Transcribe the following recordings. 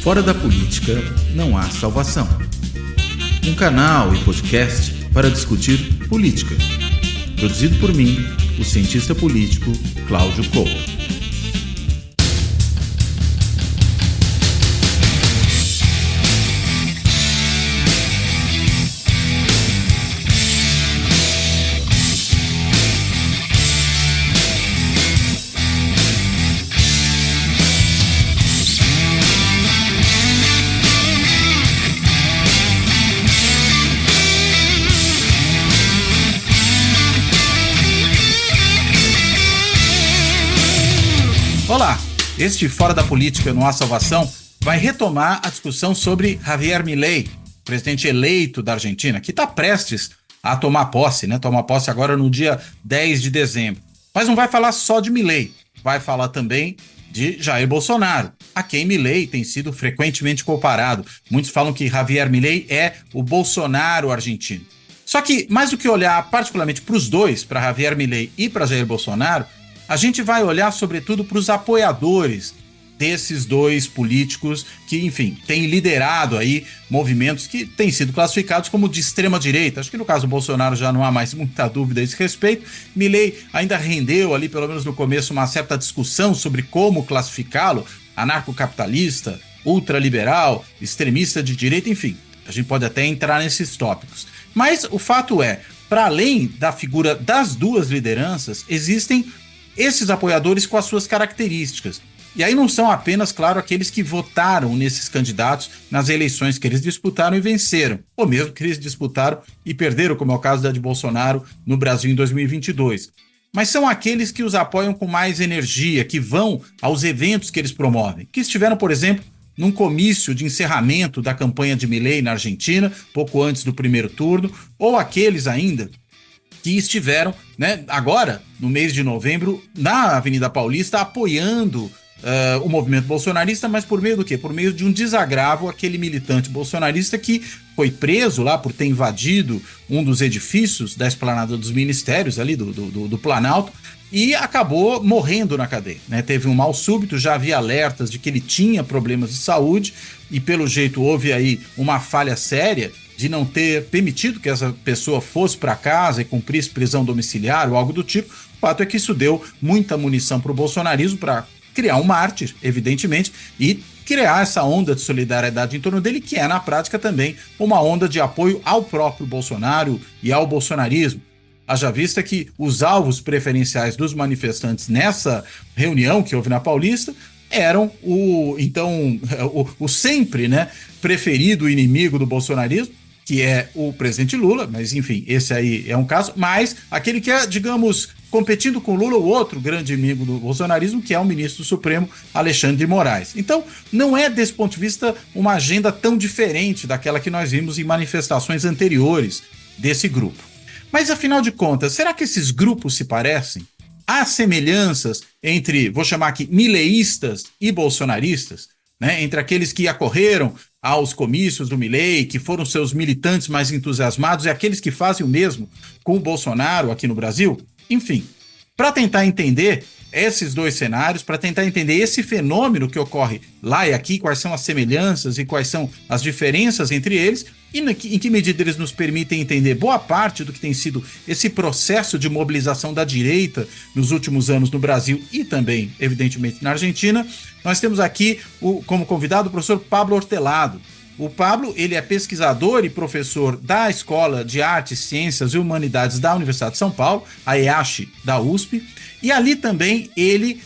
Fora da política não há salvação. Um canal e podcast para discutir política. Produzido por mim, o cientista político Cláudio Couto. Olá, este Fora da Política não há salvação vai retomar a discussão sobre Javier Milei, presidente eleito da Argentina, que está prestes a tomar posse, né? Toma posse agora no dia 10 de dezembro. Mas não vai falar só de Milei, vai falar também de Jair Bolsonaro, a quem Milei tem sido frequentemente comparado. Muitos falam que Javier Milei é o Bolsonaro argentino. Só que, mais do que olhar particularmente para os dois, para Javier Milei e para Jair Bolsonaro, a gente vai olhar sobretudo para os apoiadores desses dois políticos que, enfim, têm liderado aí movimentos que têm sido classificados como de extrema direita. Acho que no caso do Bolsonaro já não há mais muita dúvida a esse respeito. Milei ainda rendeu ali, pelo menos no começo, uma certa discussão sobre como classificá-lo, anarcocapitalista, ultraliberal, extremista de direita, enfim. A gente pode até entrar nesses tópicos. Mas o fato é, para além da figura das duas lideranças, existem esses apoiadores com as suas características. E aí não são apenas, claro, aqueles que votaram nesses candidatos nas eleições que eles disputaram e venceram, ou mesmo que eles disputaram e perderam, como é o caso da de Bolsonaro no Brasil em 2022. Mas são aqueles que os apoiam com mais energia, que vão aos eventos que eles promovem, que estiveram, por exemplo, num comício de encerramento da campanha de Milei na Argentina, pouco antes do primeiro turno, ou aqueles ainda que estiveram, né, agora, no mês de novembro, na Avenida Paulista, apoiando o movimento bolsonarista, mas por meio do quê? Por meio de um desagravo àquele militante bolsonarista que foi preso lá por ter invadido um dos edifícios da esplanada dos ministérios, ali do Planalto, e acabou morrendo na cadeia, né? Teve um mal súbito, já havia alertas de que ele tinha problemas de saúde, e pelo jeito houve aí uma falha séria de não ter permitido que essa pessoa fosse para casa e cumprisse prisão domiciliar ou algo do tipo. O fato é que isso deu muita munição para o bolsonarismo para criar um mártir, evidentemente, e criar essa onda de solidariedade em torno dele, que é, na prática, também uma onda de apoio ao próprio Bolsonaro e ao bolsonarismo. Haja vista que os alvos preferenciais dos manifestantes nessa reunião que houve na Paulista eram o sempre, né, preferido inimigo do bolsonarismo, que é o presidente Lula, mas enfim, esse aí é um caso, mas aquele que é, digamos, competindo com Lula, o outro grande inimigo do bolsonarismo, que é o ministro do Supremo, Alexandre de Moraes. Então, não é, desse ponto de vista, uma agenda tão diferente daquela que nós vimos em manifestações anteriores desse grupo. Mas, afinal de contas, será que esses grupos se parecem? Há semelhanças entre, vou chamar aqui, mileístas e bolsonaristas, né? Entre aqueles que acorreram aos comícios do Milei, que foram seus militantes mais entusiasmados, e aqueles que fazem o mesmo com o Bolsonaro aqui no Brasil? Enfim, para tentar entender esses dois cenários, para tentar entender esse fenômeno que ocorre lá e aqui, quais são as semelhanças e quais são as diferenças entre eles, e em que medida eles nos permitem entender boa parte do que tem sido esse processo de mobilização da direita nos últimos anos no Brasil e também, evidentemente, na Argentina, nós temos aqui como convidado o professor Pablo Hortelado. O Pablo, ele é pesquisador e professor da Escola de Artes, Ciências e Humanidades da Universidade de São Paulo, a EASH da USP, e ali também ele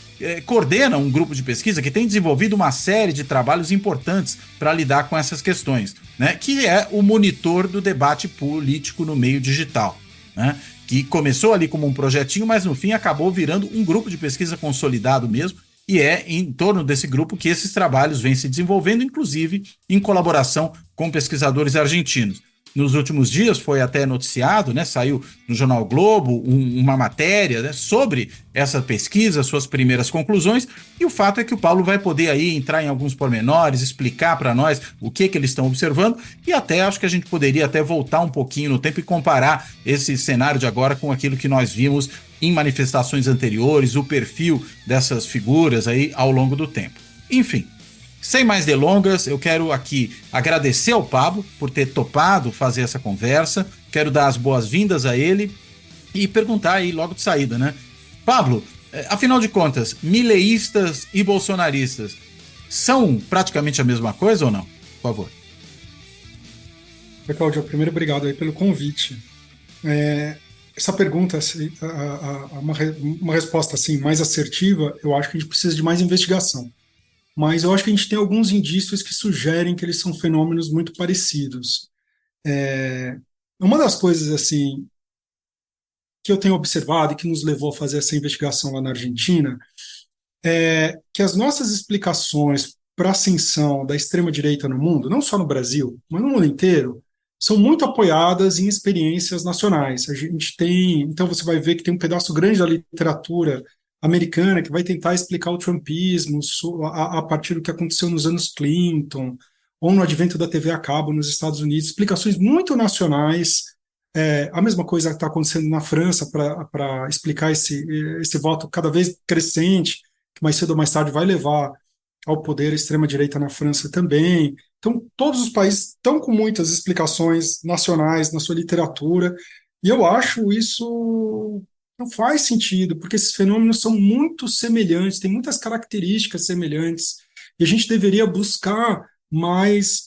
coordena um grupo de pesquisa que tem desenvolvido uma série de trabalhos importantes para lidar com essas questões, né, que é o monitor do debate político no meio digital, né, que começou ali como um projetinho, mas no fim acabou virando um grupo de pesquisa consolidado mesmo, e é em torno desse grupo que esses trabalhos vêm se desenvolvendo, inclusive em colaboração com pesquisadores argentinos. Nos últimos dias foi até noticiado, né, saiu no Jornal Globo uma matéria, né, sobre essa pesquisa, suas primeiras conclusões, e o fato é que o Paulo vai poder aí entrar em alguns pormenores, explicar para nós o que eles estão observando, e até acho que a gente poderia até voltar um pouquinho no tempo e comparar esse cenário de agora com aquilo que nós vimos em manifestações anteriores, o perfil dessas figuras aí ao longo do tempo. Enfim, Sem mais delongas, eu quero aqui agradecer ao Pablo por ter topado fazer essa conversa. Quero dar as boas-vindas a ele e perguntar aí logo de saída, né? Pablo, afinal de contas, mileístas e bolsonaristas são praticamente a mesma coisa ou não? Por favor. Oi, Cláudio, primeiro obrigado aí pelo convite. Essa pergunta, uma resposta assim mais assertiva, eu acho que a gente precisa de mais investigação. Mas eu acho que a gente tem alguns indícios que sugerem que eles são fenômenos muito parecidos. Uma das coisas assim que eu tenho observado e que nos levou a fazer essa investigação lá na Argentina é que as nossas explicações para a ascensão da extrema-direita no mundo, não só no Brasil, mas no mundo inteiro, são muito apoiadas em experiências nacionais. A gente tem, então você vai ver que tem um pedaço grande da literatura americana que vai tentar explicar o trumpismo a partir do que aconteceu nos anos Clinton, ou no advento da TV a cabo nos Estados Unidos, explicações muito nacionais. A mesma coisa está acontecendo na França para explicar esse voto cada vez crescente, que mais cedo ou mais tarde vai levar ao poder a extrema-direita na França também. Então, todos os países estão com muitas explicações nacionais na sua literatura, e eu acho isso não faz sentido, porque esses fenômenos são muito semelhantes, têm muitas características semelhantes, e a gente deveria buscar mais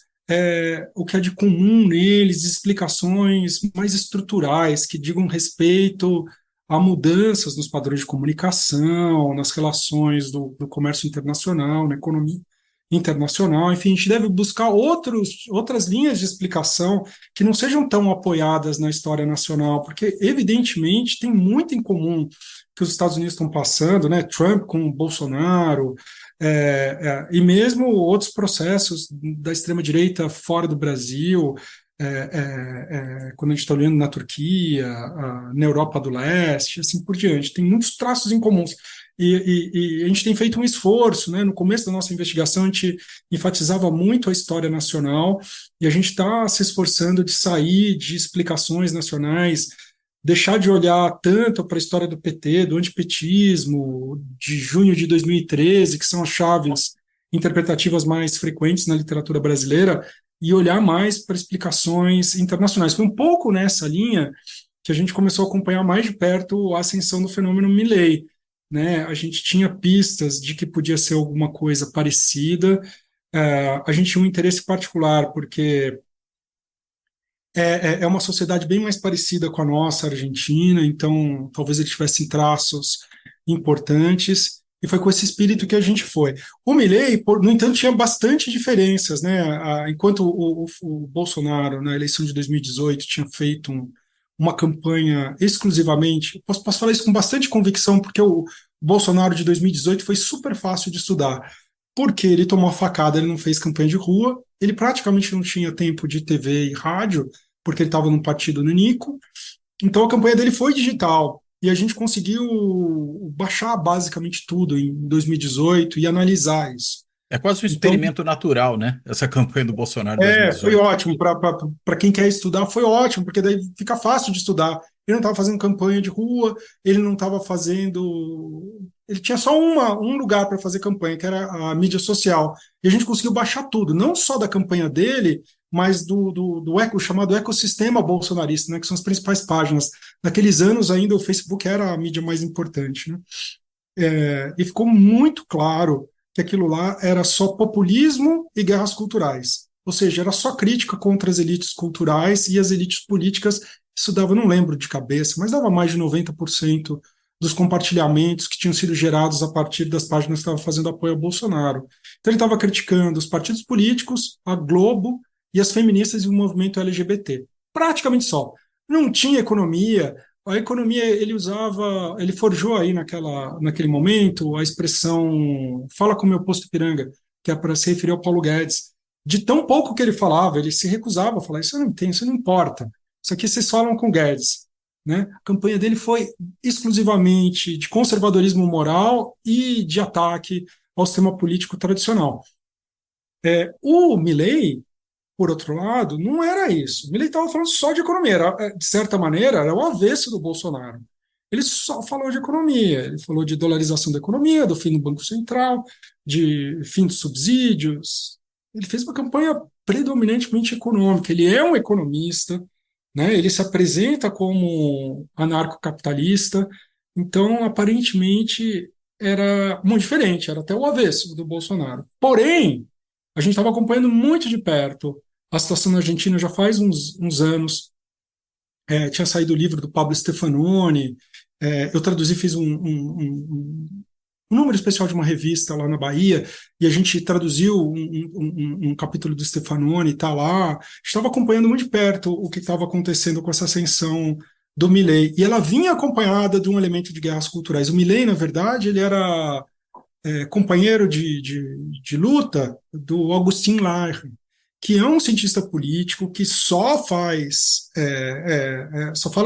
o que é de comum neles, explicações mais estruturais, que digam respeito a mudanças nos padrões de comunicação, nas relações do comércio internacional, na economia internacional. Enfim, a gente deve buscar outras linhas de explicação que não sejam tão apoiadas na história nacional, porque, evidentemente, tem muito em comum que os Estados Unidos estão passando, né? Trump com Bolsonaro, e mesmo outros processos da extrema-direita fora do Brasil, quando a gente está olhando na Turquia, na Europa do Leste, assim por diante. Tem muitos traços em comuns. E a gente tem feito um esforço, né? No começo da nossa investigação, a gente enfatizava muito a história nacional, e a gente está se esforçando de sair de explicações nacionais, deixar de olhar tanto para a história do PT, do antipetismo, de junho de 2013, que são as chaves interpretativas mais frequentes na literatura brasileira, e olhar mais para explicações internacionais. Foi um pouco nessa linha que a gente começou a acompanhar mais de perto a ascensão do fenômeno Milley, né? A gente tinha pistas de que podia ser alguma coisa parecida. A gente tinha um interesse particular, porque é uma sociedade bem mais parecida com a nossa, a Argentina, então talvez ele tivesse traços importantes, e foi com esse espírito que a gente foi. O Milei, no entanto, tinha bastante diferenças, né? Enquanto o Bolsonaro, na eleição de 2018, tinha feito uma campanha exclusivamente, posso falar isso com bastante convicção, porque o Bolsonaro de 2018 foi super fácil de estudar, porque ele tomou a facada, ele não fez campanha de rua, ele praticamente não tinha tempo de TV e rádio, porque ele estava num partido nanico, então a campanha dele foi digital, e a gente conseguiu baixar basicamente tudo em 2018 e analisar isso. É quase um Então, experimento natural, né? Essa campanha do Bolsonaro de foi 2018. ótimo. Para quem quer estudar, foi ótimo, porque daí fica fácil de estudar. Ele não estava fazendo campanha de rua, ele não estava fazendo. Ele tinha só um lugar para fazer campanha, que era a mídia social. E a gente conseguiu baixar tudo, não só da campanha dele, mas do chamado ecossistema bolsonarista, né, que são as principais páginas. Naqueles anos ainda o Facebook era a mídia mais importante, né? E ficou muito claro que aquilo lá era só populismo e guerras culturais. Ou seja, era só crítica contra as elites culturais e as elites políticas. Isso dava, não lembro de cabeça, mas dava mais de 90% dos compartilhamentos que tinham sido gerados a partir das páginas que estavam fazendo apoio ao Bolsonaro. Então ele estava criticando os partidos políticos, a Globo e as feministas e o movimento LGBT. Praticamente só. Não tinha economia. A economia, ele forjou aí naquele momento a expressão fala com o meu posto Ipiranga, que é para se referir ao Paulo Guedes. De tão pouco que ele falava, ele se recusava a falar, isso eu não entendo, isso não importa. Isso aqui vocês falam com o Guedes. Né? A campanha dele foi exclusivamente de conservadorismo moral e de ataque ao sistema político tradicional. O Milei, por outro lado, não era isso. O Milei estava falando só de economia. De certa maneira, era o avesso do Bolsonaro. ele só falou de economia, ele falou de dolarização da economia, do fim do Banco Central, de fim dos subsídios. Ele fez uma campanha predominantemente econômica. Ele é um economista, né? Ele se apresenta como anarcocapitalista, então, aparentemente, era muito diferente, era até o avesso do Bolsonaro. Porém, a gente estava acompanhando muito de perto a situação na Argentina já faz uns anos. Tinha saído o livro do Pablo Stefanoni, eu traduzi, fiz um número especial de uma revista lá na Bahia, e a gente traduziu um capítulo do Stefanoni, está lá. Estava acompanhando muito de perto o que estava acontecendo com essa ascensão do Milei, e ela vinha acompanhada de um elemento de guerras culturais. O Milei, na verdade, ele era companheiro de luta do Augustin Laje, que é um cientista político que só fala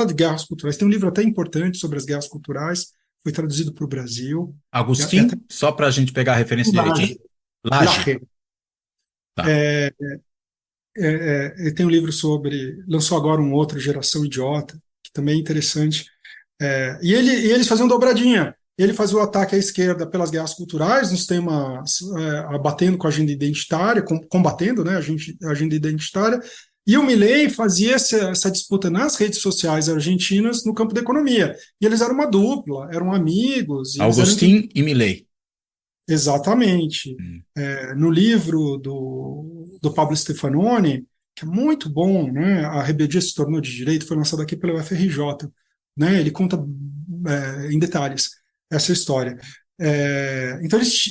de guerras culturais. Tem um livro até importante sobre as guerras culturais, foi traduzido para o Brasil. Agostinho, só para a gente pegar a referência direitinho. Laje. Laje. Tá. Ele tem um livro lançou agora um outro, Geração Idiota, que também é interessante. E eles faziam dobradinha. Ele fazia o ataque à esquerda pelas guerras culturais, nos temas, abatendo com a agenda identitária, combatendo, né, a agenda identitária, e o Milei fazia essa disputa nas redes sociais argentinas no campo da economia. E eles eram uma dupla, eram amigos. Agustin e Milei. Exatamente. No livro do Pablo Stefanoni, que é muito bom, né, A Rebeldia se tornou de direito, foi lançado aqui pela UFRJ, né, ele conta em detalhes essa história.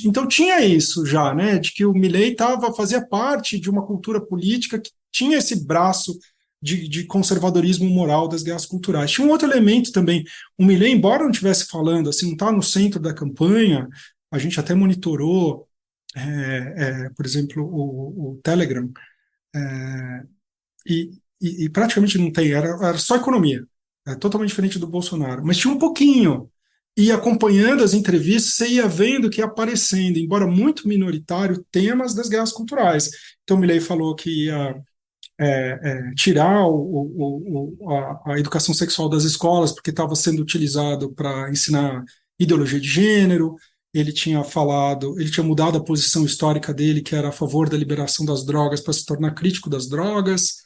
Então tinha isso já, né, de que o Milei fazia parte de uma cultura política que tinha esse braço de conservadorismo moral das guerras culturais. Tinha um outro elemento também. O Milei, embora não estivesse falando, assim, não está no centro da campanha, a gente até monitorou, por exemplo, o Telegram, e praticamente não tem, era só economia, totalmente diferente do Bolsonaro, mas tinha um pouquinho. E acompanhando as entrevistas, você ia vendo que ia aparecendo, embora muito minoritário, temas das guerras culturais. Então, Milei falou que ia tirar a educação sexual das escolas, porque estava sendo utilizado para ensinar ideologia de gênero. Ele tinha mudado a posição histórica dele, que era a favor da liberação das drogas, para se tornar crítico das drogas,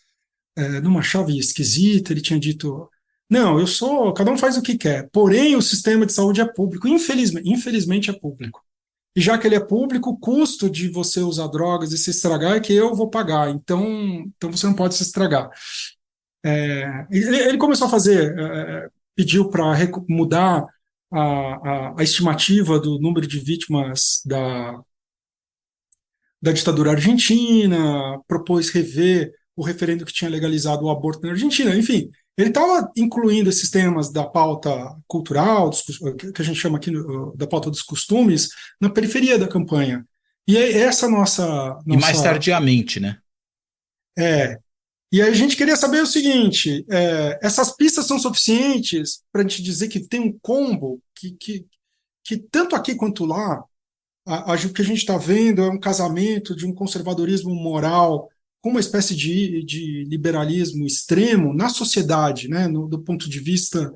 numa chave esquisita. Ele tinha dito: não, cada um faz o que quer, porém o sistema de saúde é público, infelizmente é público. E já que ele é público, o custo de você usar drogas e se estragar é que eu vou pagar, então você não pode se estragar. Ele começou a pediu para mudar a estimativa do número de vítimas da ditadura argentina, propôs rever o referendo que tinha legalizado o aborto na Argentina, enfim. Ele estava incluindo esses temas da pauta cultural, que a gente chama aqui da pauta dos costumes, na periferia da campanha. E essa nossa... E mais tardiamente, né? E aí a gente queria saber o seguinte, essas pistas são suficientes para a gente dizer que tem um combo que tanto aqui quanto lá, o que a gente está vendo é um casamento de um conservadorismo moral com uma espécie de liberalismo extremo na sociedade, né? Do ponto de vista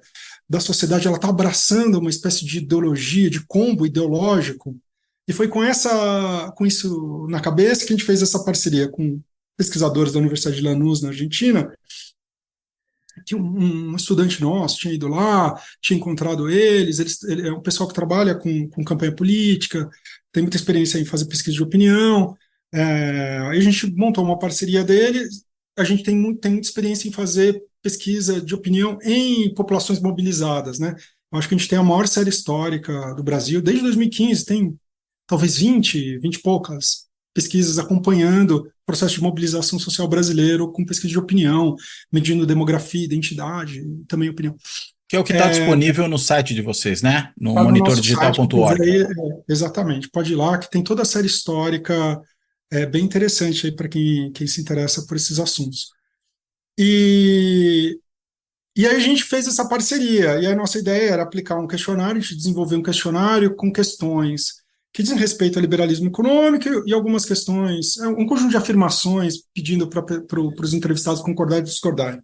da sociedade, ela está abraçando uma espécie de ideologia, de combo ideológico, e foi com isso na cabeça que a gente fez essa parceria com pesquisadores da Universidade de Lanús, na Argentina, que um estudante nosso tinha ido lá, tinha encontrado eles é um pessoal que trabalha com campanha política, tem muita experiência em fazer pesquisa de opinião. A gente montou uma parceria deles. A gente tem muita experiência em fazer pesquisa de opinião em populações mobilizadas, né? Eu acho que a gente tem a maior série histórica do Brasil. Desde 2015 tem talvez 20 e poucas pesquisas acompanhando o processo de mobilização social brasileiro com pesquisa de opinião, medindo demografia, identidade e também opinião. Que é o que está disponível no site de vocês, né? No monitordigital.org. Exatamente, pode ir lá, que tem toda a série histórica bem interessante para quem se interessa por esses assuntos. E aí a gente fez essa parceria, e a nossa ideia era aplicar um questionário, a gente desenvolveu um questionário com questões que dizem respeito ao liberalismo econômico e algumas questões, um conjunto de afirmações pedindo para os entrevistados concordarem e discordarem.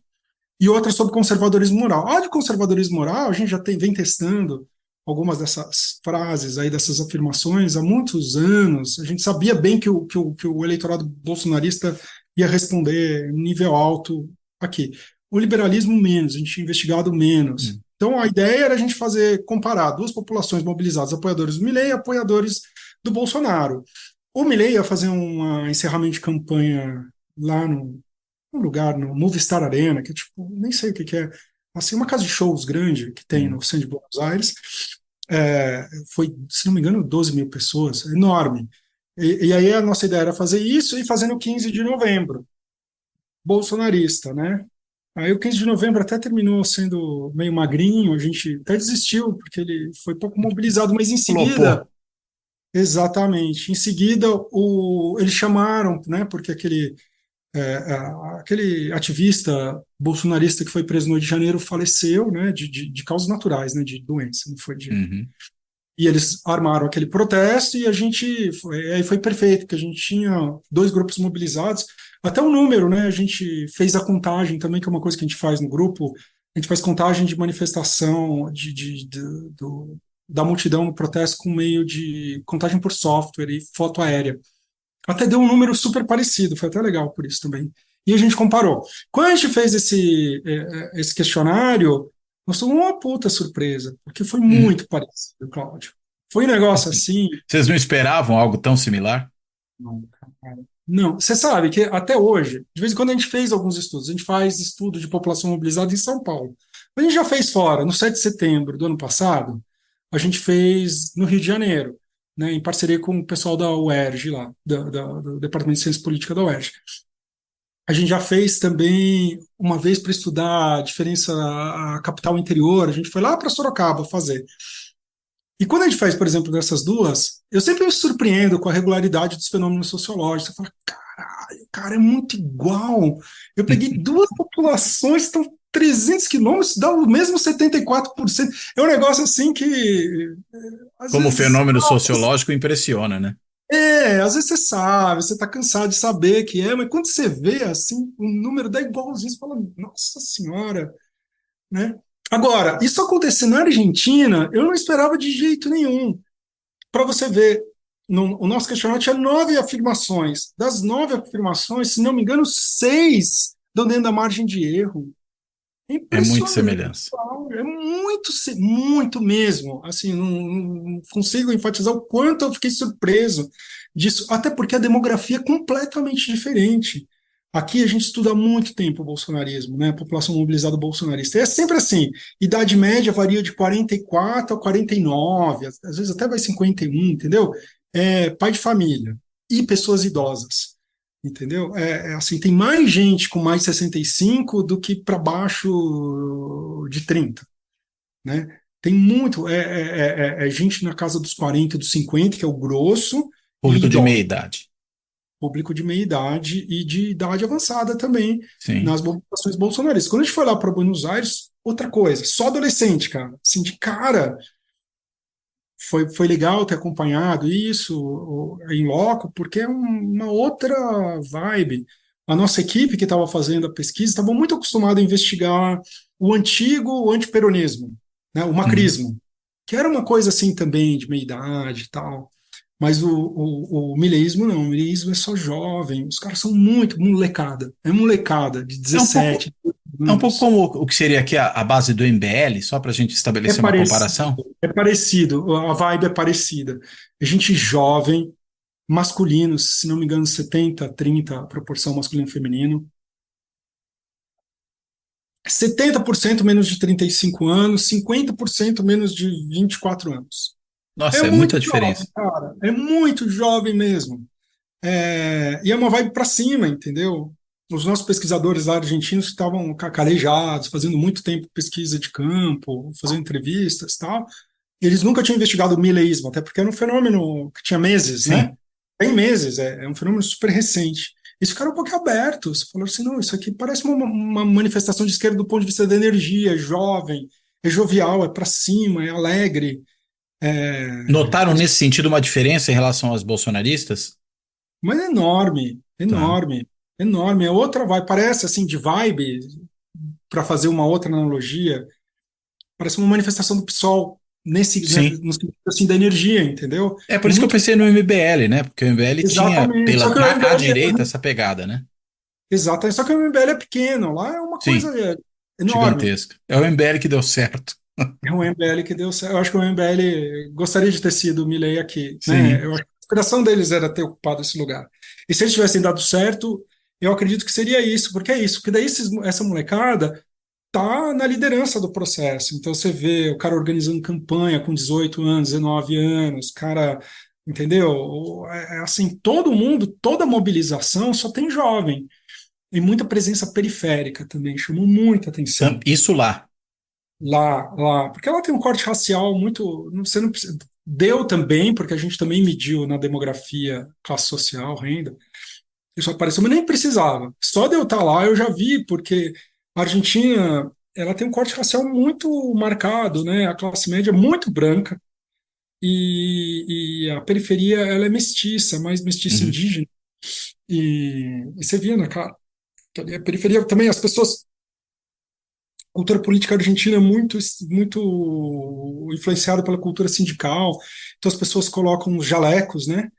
e outra sobre conservadorismo moral. A de conservadorismo moral, a gente já vem testando algumas dessas frases aí, dessas afirmações há muitos anos. A gente sabia bem que o eleitorado bolsonarista ia responder nível alto aqui. O liberalismo menos, a gente tinha investigado menos. Hum. Então a ideia era a gente comparar duas populações mobilizadas, apoiadores do Milei e apoiadores do Bolsonaro. O Milei ia fazer um encerramento de campanha lá no lugar, no Movistar Arena, que é tipo, nem sei o que é, assim, uma casa de shows grande que tem no Hum. centro de Buenos Aires. Foi, se não me engano, 12 mil pessoas, enorme. E aí a nossa ideia era fazer isso e fazer no 15 de novembro, bolsonarista, né? Aí o 15 de novembro até terminou sendo meio magrinho, a gente até desistiu, porque ele foi pouco mobilizado, mas em seguida, Flopou. exatamente, em seguida eles chamaram, né, porque aquele ativista bolsonarista que foi preso no Rio de Janeiro faleceu, né, de causas naturais, né, de doença, não foi de... Uhum. E eles armaram aquele protesto e aí foi perfeito, porque a gente tinha dois grupos mobilizados, até o número, né? A gente fez a contagem também, que é uma coisa que a gente faz no grupo, a gente faz contagem de manifestação da multidão no protesto com meio de contagem por software e foto aérea. Até deu um número super parecido, foi até legal por isso também. E a gente comparou. Quando a gente fez esse questionário, nós fomos uma puta surpresa, porque foi Hum. muito parecido, Cláudio. Foi um negócio assim. Vocês não esperavam algo tão similar? Não, cara. Não, você sabe que até hoje, de vez em quando a gente fez alguns estudos, a gente faz estudo de população mobilizada em São Paulo. A gente já fez fora, no 7 de setembro do ano passado, a gente fez no Rio de Janeiro, né, em parceria com o pessoal da UERJ lá, do Departamento de Ciência Política da UERJ. A gente já fez também uma vez para estudar a diferença a capital interior, a gente foi lá para Sorocaba fazer. E quando a gente faz, por exemplo, dessas duas, eu sempre me surpreendo com a regularidade dos fenômenos sociológicos. Você fala, caralho, cara, é muito igual. Eu peguei duas populações, estão 300 quilômetros, dá o mesmo 74%. É um negócio assim que, às Como vezes, fenômeno sociológico impressiona, né? às vezes você sabe, você está cansado de saber que mas quando você vê assim, o número dá igualzinho, você fala, nossa senhora, né? Agora, isso acontecer na Argentina, eu não esperava de jeito nenhum. Para você ver, o nosso questionário tinha 9 afirmações. Das 9 afirmações, se não me engano, 6 dão dentro da margem de erro. É É muita impressionante. semelhança. É muito, muito mesmo. Assim, não consigo enfatizar o quanto eu fiquei surpreso disso, até porque a demografia é completamente diferente. Aqui a gente estuda há muito tempo o bolsonarismo, né? A população mobilizada bolsonarista. E é sempre assim: idade média varia de 44 a 49, às vezes até vai 51, entendeu? Pai de família e pessoas idosas. Entendeu? Assim, tem mais gente com mais de 65 do que para baixo de 30, né? Tem muito, gente na casa dos 40, dos 50, que é o grosso, e Público de meia idoso, idade. público de meia idade e de idade avançada também Sim. nas mobilizações bolsonaristas. Quando a gente foi lá para Buenos Aires, outra coisa, só adolescente, cara, assim, de cara, foi legal ter acompanhado isso em loco, porque é uma outra vibe. A nossa equipe que estava fazendo a pesquisa estava muito acostumada a investigar o antigo antiperonismo, né, o Uhum. macrismo, que era uma coisa assim também de meia-idade e tal. Mas o mileísmo não, o mileísmo é só jovem, os caras são muito molecada, é molecada de É um pouco, 17 é um pouco anos. como o que seria aqui a base do MBL, só para a gente É estabelecer uma parecido, comparação. é parecido, a vibe é parecida. A gente jovem, masculinos, se não me engano, 70-30 proporção masculino e feminino. 70% menos de 35 anos, 50% menos de 24 anos. É Nossa, é muito muita jovem, diferença. cara. É muito jovem mesmo. E é uma vibe para cima, entendeu? Os nossos pesquisadores lá argentinos estavam calejados, fazendo muito tempo pesquisa de campo, fazendo entrevistas e tal. E eles nunca tinham investigado o mileísmo, até porque era um fenômeno que tinha meses, né? Sim. Tem meses, é um fenômeno super recente. Eles ficaram um pouco abertos, falaram assim, não, isso aqui parece uma manifestação de esquerda do ponto de vista da energia, é jovem, é jovial, é para cima, é alegre, Notaram é nesse sentido uma diferença em relação aos bolsonaristas? mas é enorme, Tá. enorme, enorme. É outra vibe, parece assim, de vibe, para fazer uma outra analogia, parece uma manifestação do PSOL nesse, né, Sim. no sentido assim, da energia, entendeu? É por É isso que eu muito pensei no MBL, né? Porque o MBL tinha exatamente. Só que o à MBL direita essa pegada, né? exatamente, só que o MBL é pequeno, lá é uma coisa Sim, enorme. gigantesca. É o MBL que deu certo. É um MBL que deu certo. Eu acho que o MBL gostaria de ter sido o Milley aqui, né? Sim. Eu acho que a inspiração deles era ter ocupado esse lugar. E se eles tivessem dado certo, eu acredito que seria isso, porque é isso, porque daí essa molecada tá na liderança do processo. Então você vê o cara organizando campanha com 18 anos, 19 anos, cara, entendeu? Assim, todo mundo, toda mobilização só tem jovem. E muita presença periférica também, chamou muita atenção. Isso lá. Lá, porque ela tem um corte racial muito, você não precisa, deu também, porque a gente também mediu na demografia, classe social, renda, isso apareceu, mas nem precisava. Só de eu estar lá eu já vi, porque a Argentina, ela tem um corte racial muito marcado, né? A classe média é muito branca e a periferia ela é mestiça, mais mestiça Uhum. indígena. E você via, né, cara, que ali a periferia também, as pessoas cultura política argentina é muito influenciada pela cultura sindical. Então as pessoas colocam os jalecos, né?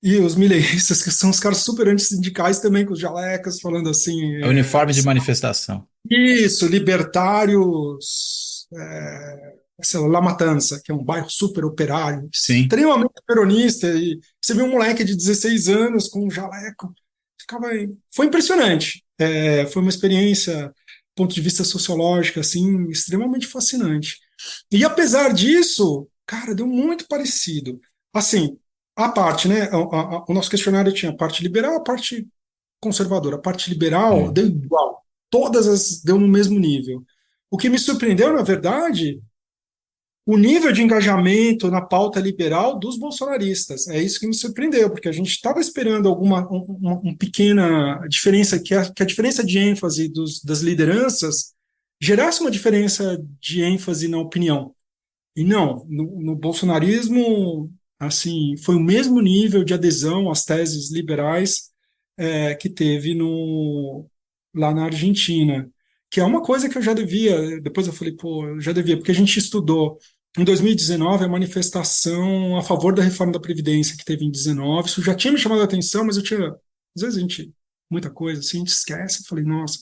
E os mileístas, que são os caras super antissindicais também, com os jalecas, falando assim, É o uniforme de manifestação. isso, libertários, sei lá, La Matança, que é um bairro super operário, Sim. extremamente peronista, e você vê um moleque de 16 anos com um jaleco, ficava, foi impressionante. Foi uma experiência, do ponto de vista sociológico, assim, extremamente fascinante. E apesar disso, cara, deu muito parecido. Assim, a parte, né? O nosso questionário tinha a parte liberal, a parte conservadora. A parte liberal Hum. deu igual. Todas as deu no mesmo nível. O que me surpreendeu, na verdade, o nível de engajamento na pauta liberal dos bolsonaristas. É isso que me surpreendeu, porque a gente estava esperando uma pequena diferença, que a diferença de ênfase das lideranças gerasse uma diferença de ênfase na opinião. E não, no bolsonarismo, assim, foi o mesmo nível de adesão às teses liberais que teve lá na Argentina, que é uma coisa que eu já devia, depois eu falei, pô, eu já devia, porque a gente estudou em 2019 a manifestação a favor da reforma da Previdência que teve em 19, isso já tinha me chamado a atenção, mas eu tinha, às vezes a gente, muita coisa assim, a gente esquece, eu falei, nossa,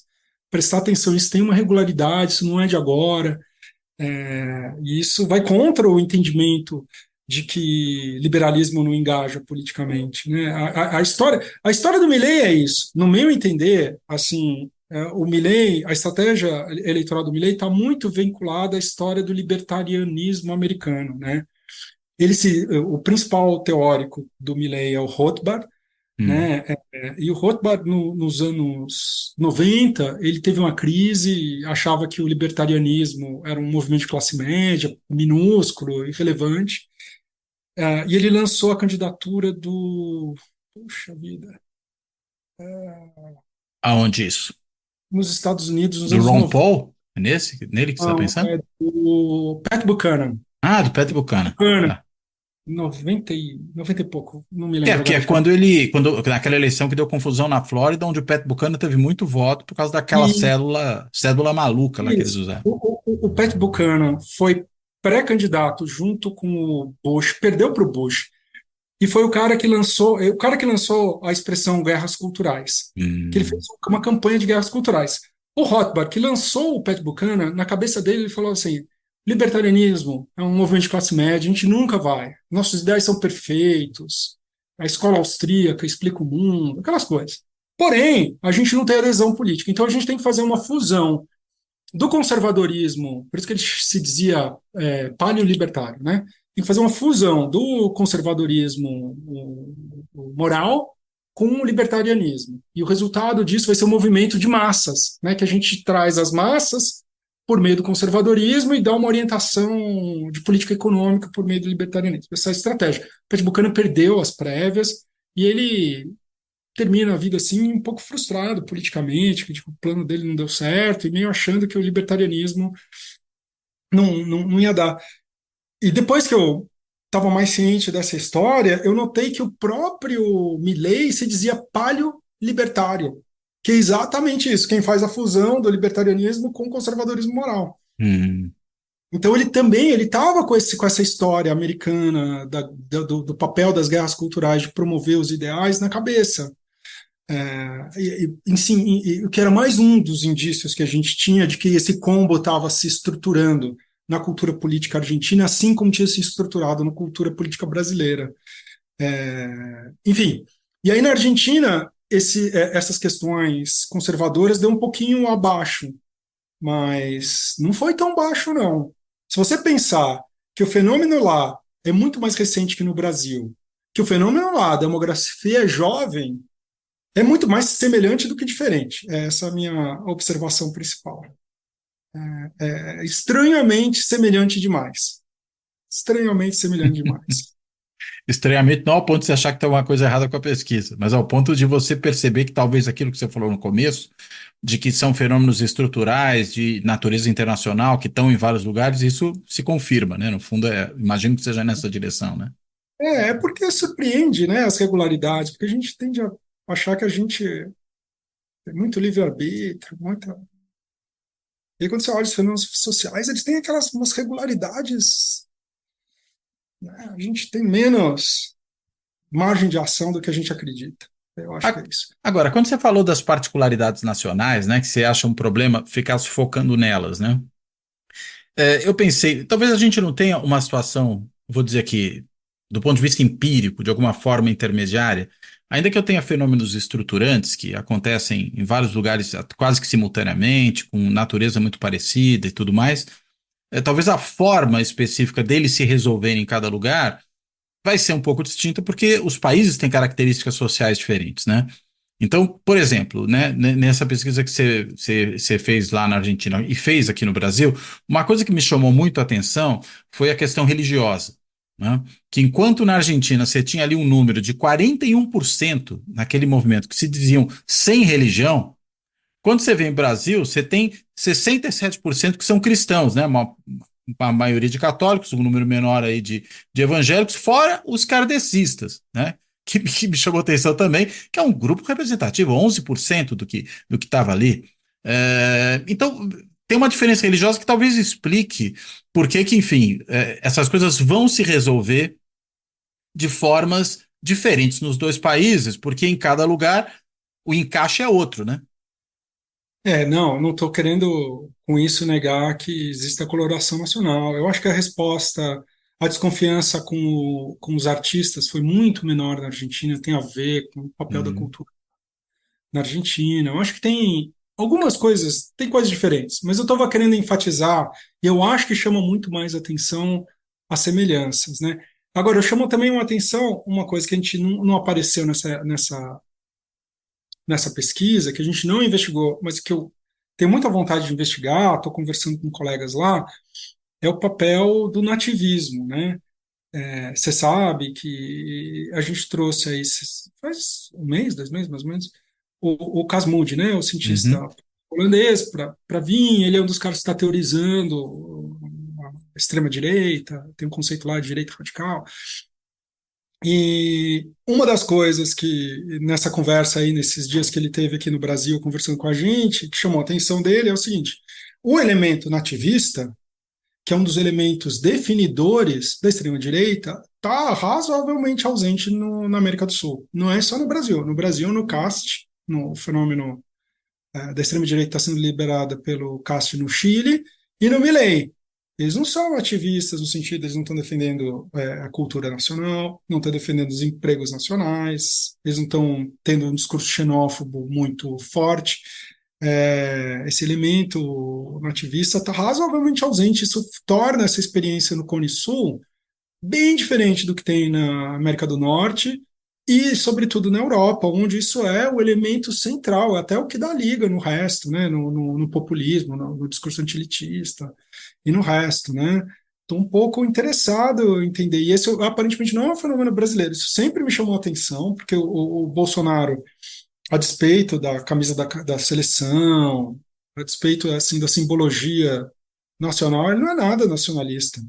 prestar atenção, isso tem uma regularidade, isso não é de agora, e isso vai contra o entendimento de que liberalismo não engaja politicamente, né? A história do Milei é isso. No meu entender, assim, o Milei, a estratégia eleitoral do Milei está muito vinculada à história do libertarianismo americano, né? O principal teórico do Milei é o Rothbard, Hum. né? E o Rothbard, nos anos 90, ele teve uma crise, achava que o libertarianismo era um movimento de classe média, minúsculo, irrelevante, e ele lançou a candidatura puxa vida, Aonde isso? nos Estados Unidos nos Do anos Ron 90, Paul? É nele que você está pensando? do Pat Buchanan. Ah, do Pat Buchanan. Buchanan, Tá. 90 e pouco, não me lembro Porque agora é de cabeça. naquela eleição que deu confusão na Flórida, onde o Pat Buchanan teve muito voto por causa daquela cédula maluca lá que eles Isso. usaram. O Pat Buchanan foi pré-candidato junto com o Bush, perdeu para o Bush, e foi o cara que lançou a expressão guerras culturais, que ele fez Hum. uma campanha de guerras culturais. O Rothbard, que lançou o Pat Buchanan, na cabeça dele ele falou assim, libertarianismo é um movimento de classe média, a gente nunca vai, nossos ideais são perfeitos, a escola austríaca explica o mundo, aquelas coisas. Porém, a gente não tem adesão política, então a gente tem que fazer uma fusão do conservadorismo, por isso que ele se dizia paleolibertário, né? Tem que fazer uma fusão do conservadorismo moral com o libertarianismo. E o resultado disso vai ser um movimento de massas, né? Que a gente traz as massas por meio do conservadorismo e dá uma orientação de política econômica por meio do libertarianismo. Essa é a estratégia. O Pat Buchanan perdeu as prévias e ele termina a vida assim um pouco frustrado politicamente, que tipo, o plano dele não deu certo, e meio achando que o libertarianismo não ia dar. E depois que eu estava mais ciente dessa história, eu notei que o próprio Milley se dizia paleo-libertário. que é exatamente isso, quem faz a fusão do libertarianismo com o conservadorismo moral. Hum. Então ele também ele estava com essa história americana do papel das guerras culturais de promover os ideais na cabeça. O que era mais um dos indícios que a gente tinha de que esse combo estava se estruturando na cultura política argentina, assim como tinha se estruturado na cultura política brasileira. Enfim, e aí na Argentina essas questões conservadoras deu um pouquinho abaixo, mas não foi tão baixo, não. Se você pensar que o fenômeno lá é muito mais recente que no Brasil, que o fenômeno lá, a demografia é jovem, é muito mais semelhante do que diferente. Essa é a minha observação principal. É estranhamente semelhante demais. Estranhamente semelhante demais. Estranhamente, não ao ponto de você achar que tem alguma coisa errada com a pesquisa, mas ao ponto de você perceber que talvez aquilo que você falou no começo, de que são fenômenos estruturais de natureza internacional que estão em vários lugares, isso se confirma, né? No fundo, imagino que seja nessa direção, né? Porque surpreende, né, as regularidades, porque a gente tende a achar que a gente tem muito livre-arbítrio, muita. E aí, quando você olha os fenômenos sociais, eles têm aquelas umas regularidades, né? A gente tem menos margem de ação do que a gente acredita. Eu acho que A- é isso. Agora, quando você falou das particularidades nacionais, né, que você acha um problema ficar se focando nelas, né? Eu pensei, talvez a gente não tenha uma situação, vou dizer aqui, do ponto de vista empírico, de alguma forma intermediária, ainda que eu tenha fenômenos estruturantes que acontecem em vários lugares quase que simultaneamente, com natureza muito parecida e tudo mais, talvez a forma específica deles se resolverem em cada lugar vai ser um pouco distinta porque os países têm características sociais diferentes, né? Então, por exemplo, né, nessa pesquisa que você fez lá na Argentina e fez aqui no Brasil, uma coisa que me chamou muito a atenção foi a questão religiosa, né? Que enquanto na Argentina você tinha ali um número de 41% naquele movimento que se diziam sem religião, quando você vem em Brasil, você tem 67% que são cristãos, né? Uma maioria de católicos, um número menor aí de evangélicos, fora os kardecistas, né? Que me chamou atenção também, que é um grupo representativo, 11% do que estava ali. Então, tem uma diferença religiosa que talvez explique por que, enfim, essas coisas vão se resolver de formas diferentes nos dois países, porque em cada lugar o encaixe é outro, né? Não estou querendo com isso negar que existe a coloração nacional. Eu acho que a resposta à desconfiança com os artistas foi muito menor na Argentina, tem a ver com o papel da Uhum. cultura na Argentina. Eu acho que tem algumas coisas, tem coisas diferentes, mas eu estava querendo enfatizar, e eu acho que chama muito mais atenção as semelhanças, né? Agora, eu chamo também uma atenção uma coisa que a gente não apareceu nessa pesquisa, que a gente não investigou, mas que eu tenho muita vontade de investigar, estou conversando com colegas lá, é o papel do nativismo, né? Você sabe que a gente trouxe aí, faz um mês, 2 meses mais ou menos, o Casmund, né? O cientista Uhum. holandês, para vir, ele é um dos caras que está teorizando a extrema-direita, tem um conceito lá de direita radical. E uma das coisas que nessa conversa aí, nesses dias que ele teve aqui no Brasil conversando com a gente, que chamou a atenção dele é o seguinte: o elemento nativista, que é um dos elementos definidores da extrema-direita, está razoavelmente ausente na América do Sul. Não é só no Brasil. No Brasil, no CAST, no fenômeno da extrema-direita está sendo liberada pelo CAST no Chile, e no Milei. Eles não são ativistas no sentido, eles não estão defendendo a cultura nacional, não estão defendendo os empregos nacionais, eles não estão tendo um discurso xenófobo muito forte. Esse elemento nativista está razoavelmente ausente. Isso torna essa experiência no Cone Sul bem diferente do que tem na América do Norte e, sobretudo, na Europa, onde isso é o elemento central, até o que dá liga no resto, né? No populismo, no discurso antilitista e no resto, né? Estou um pouco interessado em entender. E esse aparentemente não é um fenômeno brasileiro. Isso sempre me chamou a atenção, porque o Bolsonaro, a despeito da camisa da seleção, a despeito assim da simbologia nacional, ele não é nada nacionalista.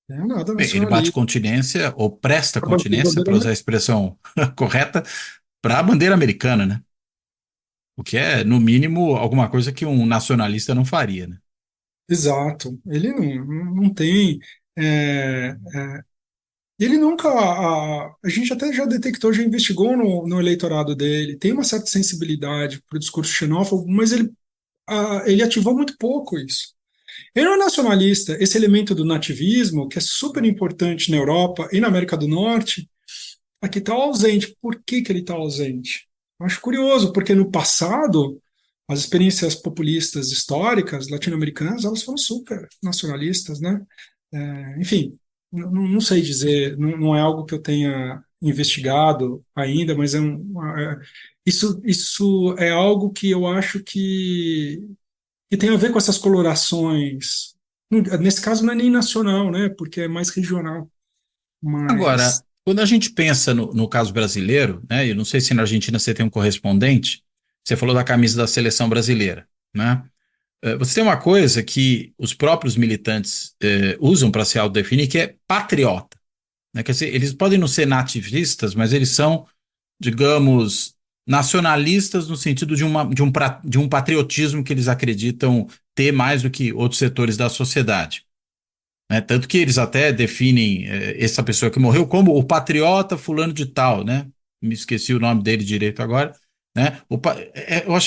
Não é nada Bem, ele bate nacionalista. continência, ou presta A continência, bandeira para usar a expressão correta, para a bandeira americana, né? O que é, no mínimo, alguma coisa que um nacionalista não faria, né? Exato. Ele não tem. é, Ele nunca. A gente até já detectou, já investigou no eleitorado dele, tem uma certa sensibilidade para o discurso xenófobo, mas ele ativou muito pouco isso. Ele não é nacionalista. Esse elemento do nativismo, que é super importante na Europa e na América do Norte, aqui está ausente. Por que que ele está ausente? Eu acho curioso, porque no passado, as experiências populistas históricas latino-americanas, elas foram super nacionalistas, né? Enfim, não sei dizer, não é algo que eu tenha investigado ainda, mas isso é algo que eu acho que tem a ver com essas colorações. Nesse caso não é nem nacional, né? Porque é mais regional. Agora, Mas quando a gente pensa no caso brasileiro, né? Eu não sei se na Argentina você tem um correspondente, você falou da camisa da seleção brasileira, né? Você tem uma coisa que os próprios militantes usam para se autodefinir, que é patriota, né? Quer dizer, eles podem não ser nativistas, mas eles são, digamos, nacionalistas no sentido de um patriotismo que eles acreditam ter mais do que outros setores da sociedade. Né? Tanto que eles até definem essa pessoa que morreu como o patriota fulano de tal, né? Me esqueci o nome dele direito agora, né?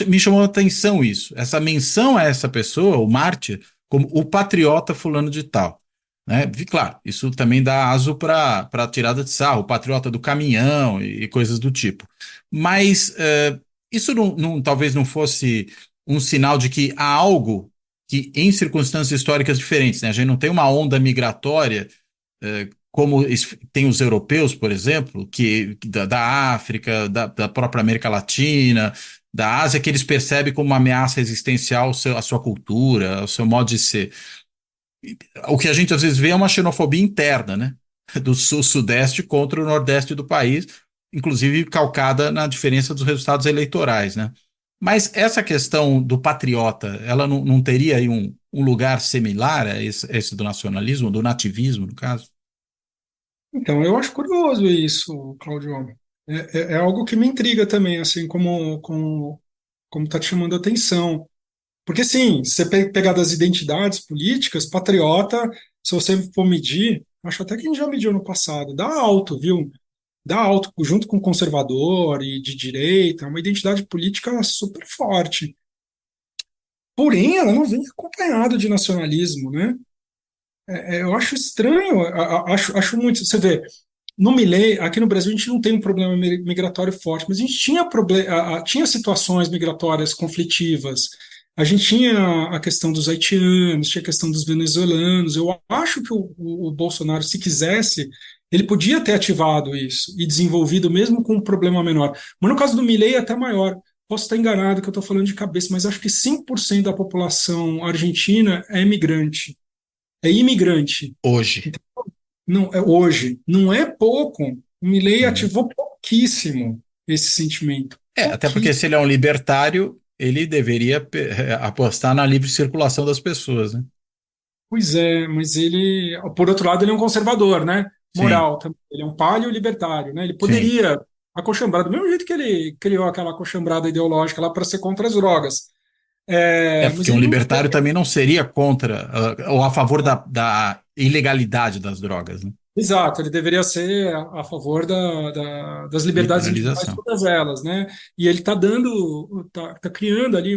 Me chamou a atenção isso, essa menção a essa pessoa, o mártir, como o patriota fulano de tal. Né? E, claro, isso também dá aso para tirada de sarro, o patriota do caminhão e coisas do tipo. Mas isso talvez não fosse um sinal de que há algo que em circunstâncias históricas diferentes, né? A gente não tem uma onda migratória como tem os europeus, por exemplo, da África, da própria América Latina, da Ásia, que eles percebem como uma ameaça existencial à sua cultura, ao seu modo de ser. O que a gente às vezes vê é uma xenofobia interna, né? Do sul-sudeste contra o nordeste do país, inclusive calcada na diferença dos resultados eleitorais, né? Mas essa questão do patriota, ela não teria aí um lugar similar a esse do nacionalismo, do nativismo, no caso? então, eu acho curioso isso, Claudio. É algo que me intriga também, assim, como está te chamando a atenção. Porque, sim, se você pegar das identidades políticas, patriota, se você for medir, acho até que a gente já mediu no passado, dá alto, viu? Dá alto junto com conservador e de direita, é uma identidade política super forte. Porém, ela não vem acompanhada de nacionalismo, né? Eu acho estranho, acho muito. Você vê, no Milei, aqui no Brasil, a gente não tem um problema migratório forte, mas a gente tinha situações migratórias conflitivas. A gente tinha a questão dos haitianos, tinha a questão dos venezuelanos. Eu acho que o Bolsonaro, se quisesse, ele podia ter ativado isso e desenvolvido, mesmo com um problema menor. Mas no caso do Milei, é até maior. Posso estar enganado que eu estou falando de cabeça, mas acho que 5% da população argentina é imigrante. É imigrante. Hoje. Não, é hoje. Não é pouco. O Milei Uhum. ativou pouquíssimo esse sentimento. Até porque Pouquíssimo. se ele é um libertário, ele deveria apostar na livre circulação das pessoas, né? Pois é, mas ele, por outro lado, ele é um conservador, né? Sim, Moral também. Ele é um paleo-libertário, né? Ele sim. poderia acochambrar, do mesmo jeito que ele criou aquela acochambrada ideológica lá para ser contra as drogas. Mas Porque um ele não libertário também não seria contra ou a favor da ilegalidade das drogas, né? exato, ele deveria ser a favor das liberdades individuais, Liberalização. todas elas, né? E ele está tá criando ali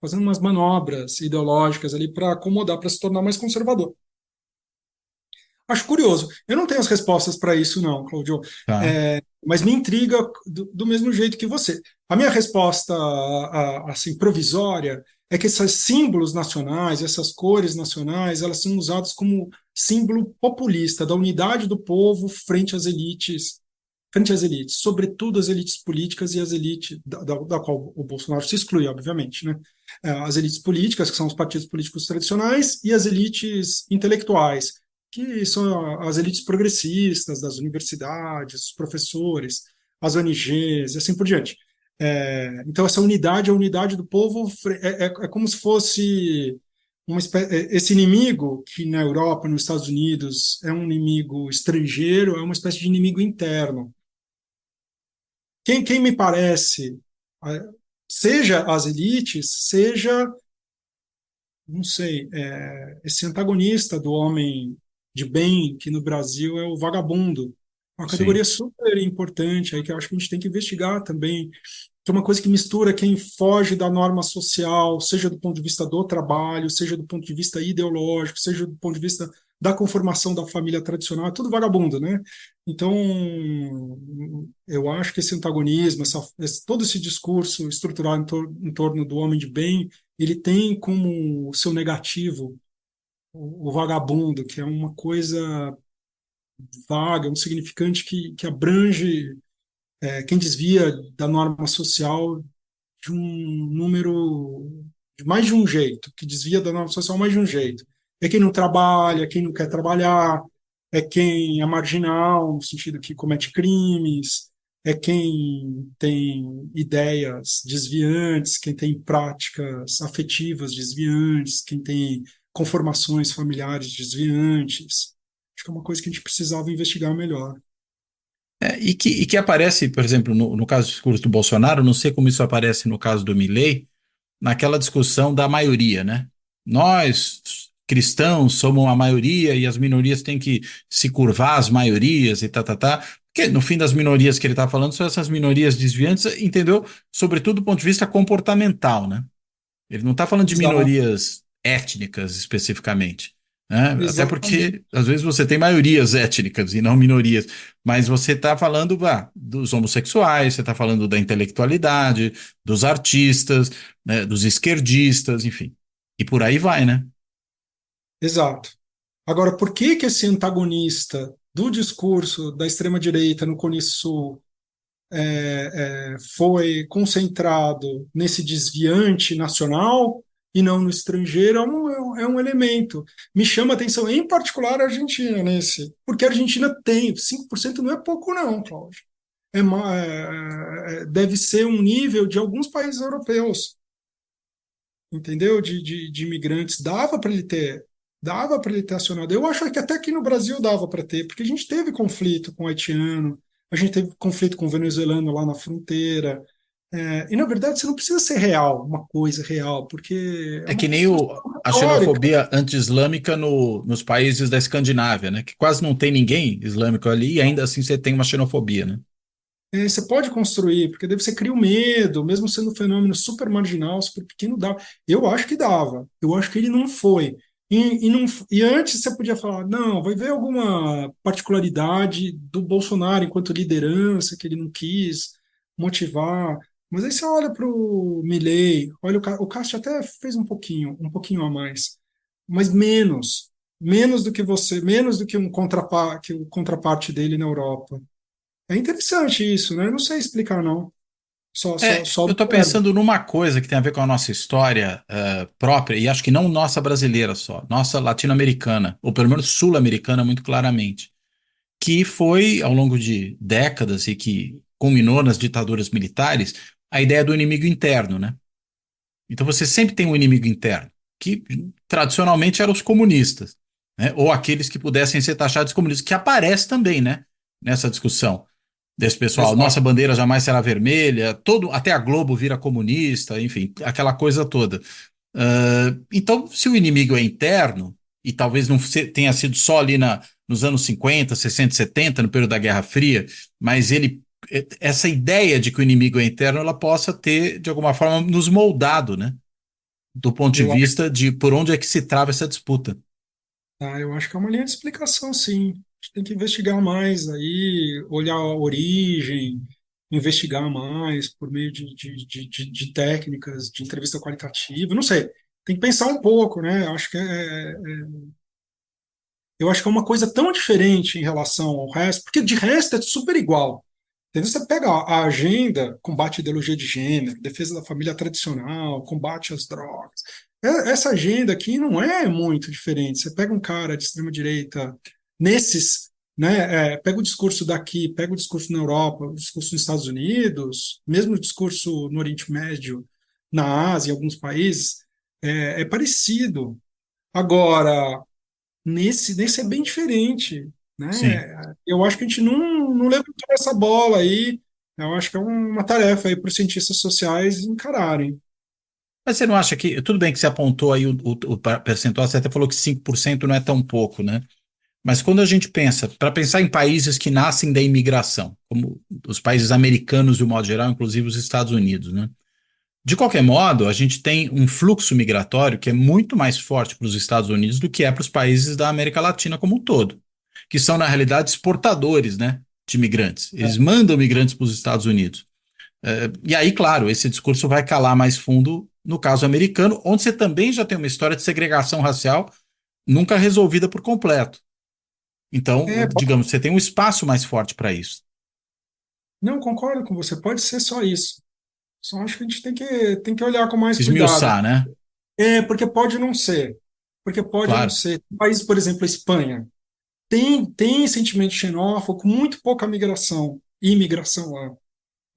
fazendo umas manobras ideológicas ali para acomodar, para se tornar mais conservador. Acho curioso. Eu não tenho as respostas para isso, não, Claudio. Tá. Mas me intriga do mesmo jeito que você. A minha resposta, assim, provisória, é que esses símbolos nacionais, essas cores nacionais, elas são usadas como símbolo populista da unidade do povo frente às elites, sobretudo as elites políticas e as elites da qual o Bolsonaro se exclui, obviamente, né? As elites políticas, que são os partidos políticos tradicionais, e as elites intelectuais, que são as elites progressistas das universidades, os professores, as ONGs e assim por diante. Então, essa unidade, a unidade do povo, é como se fosse esse inimigo que na Europa, nos Estados Unidos, é um inimigo estrangeiro, é uma espécie de inimigo interno. Quem me parece, seja as elites, seja, não sei, esse antagonista do homem de bem, que no Brasil é o vagabundo. Uma Sim. categoria super importante aí que eu acho que a gente tem que investigar também, que é uma coisa que mistura quem foge da norma social, seja do ponto de vista do trabalho, seja do ponto de vista ideológico, seja do ponto de vista da conformação da família tradicional, é tudo vagabundo, né? Então, eu acho que esse antagonismo, todo esse discurso estruturado em torno do homem de bem, ele tem como seu negativo o vagabundo, que é uma coisa vaga, um significante que abrange quem desvia da norma social de um número, de mais de um jeito, que desvia da norma social mais de um jeito. É quem não trabalha, é quem não quer trabalhar, é quem é marginal, no sentido que comete crimes, é quem tem ideias desviantes, quem tem práticas afetivas desviantes, quem tem conformações familiares desviantes. Acho que é uma coisa que a gente precisava investigar melhor. E que aparece, por exemplo, no caso do discurso do Bolsonaro, não sei como isso aparece no caso do Milei, naquela discussão da maioria, né? Nós, cristãos, somos a maioria e as minorias têm que se curvar às maiorias e tá. Porque no fim das minorias que ele está falando são essas minorias desviantes, entendeu? Sobretudo do ponto de vista comportamental, né? Ele não está falando de Exato, minorias étnicas especificamente, né? Até exatamente. porque às vezes você tem maiorias étnicas e não minorias, mas você está falando dos homossexuais, você está falando da intelectualidade, dos artistas, né, dos esquerdistas, enfim. E por aí vai, né? Exato. Agora, por que que esse antagonista do discurso da extrema-direita no Cone Sul foi concentrado nesse desviante nacional e não no estrangeiro é um elemento. Me chama a atenção, em particular, a Argentina nesse, porque a Argentina tem, 5% não é pouco não, Cláudio. Deve ser um nível de alguns países europeus, entendeu? De imigrantes. Dava para ele ter acionado. Eu acho que até aqui no Brasil dava para ter, porque a gente teve conflito com o haitiano, a gente teve conflito com o venezuelano lá na fronteira. E, na verdade, você não precisa ser real, uma coisa real, porque é É uma que nem construção a retórica. xenofobia anti-islâmica nos países da Escandinávia, né? Que quase não tem ninguém islâmico ali e ainda assim você tem uma xenofobia, né? Você pode construir, porque daí você cria o medo, mesmo sendo um fenômeno super marginal, super pequeno, dava. Eu acho que dava. Eu acho que ele não foi. E antes você podia falar, não, vai ver alguma particularidade do Bolsonaro enquanto liderança, que ele não quis motivar. Mas aí você olha para o Milei, olha o Castro até fez um pouquinho a mais, mas menos do que você, menos do que que o contraparte dele na Europa. É interessante isso, né? Eu não sei explicar, não. Só Eu estou observo. pensando numa coisa que tem a ver com a nossa história própria, e acho que não nossa brasileira só, nossa latino-americana, ou pelo menos sul-americana, muito claramente, que foi, ao longo de décadas e que culminou nas ditaduras militares, a ideia do inimigo interno, né? Então você sempre tem um inimigo interno, que tradicionalmente eram os comunistas, né? Ou aqueles que pudessem ser taxados de comunistas, que aparece também, né? Nessa discussão desse pessoal. Nossa Exato. bandeira jamais será vermelha, até a Globo vira comunista, enfim, aquela coisa toda. Então, se o inimigo é interno, e talvez não tenha sido só ali nos anos 50, 60, 70, no período da Guerra Fria, mas essa ideia de que o inimigo é interno, ela possa ter, de alguma forma, nos moldado, né? Do ponto de Eu acho, vista de por onde é que se trava essa disputa. eu acho que é uma linha de explicação, sim. A gente tem que investigar mais aí, olhar a origem, investigar mais por meio de técnicas, de entrevista qualitativa, não sei. Tem que pensar um pouco, né? Eu acho que é uma coisa tão diferente em relação ao resto, porque de resto é super igual. Entendeu? Você pega a agenda, combate à ideologia de gênero, defesa da família tradicional, combate às drogas. Essa agenda aqui não é muito diferente. Você pega um cara de extrema-direita nesses, né? Pega o discurso daqui, pega o discurso na Europa, o discurso nos Estados Unidos, mesmo o discurso no Oriente Médio, na Ásia, em alguns países, é parecido. Agora, nesse é bem diferente, Sim. né? Eu acho que a gente não levantou essa bola aí Eu acho que é uma tarefa aí para os cientistas sociais encararem. Mas você não acha que, tudo bem que você apontou aí o percentual, você até falou que 5% não é tão pouco, né? Mas quando a gente pensa, para pensar em países que nascem da imigração, como os países americanos de um modo geral, inclusive os Estados Unidos, né? De qualquer modo, a gente tem um fluxo migratório que é muito mais forte para os Estados Unidos do que é para os países da América Latina como um todo, que são, na realidade, exportadores, né, de migrantes. Eles mandam migrantes para os Estados Unidos. E aí, claro, esse discurso vai calar mais fundo no caso americano, onde você também já tem uma história de segregação racial nunca resolvida por completo. Então, É, digamos, você tem um espaço mais forte para isso. não, concordo com você, pode ser só isso. Só acho que a gente tem que olhar com mais cuidado. Esmiuçar, né? É, porque pode não ser. Porque pode não Claro, ser. Países, por exemplo, a Espanha, tem sentimento xenófobo, com muito pouca migração e imigração lá.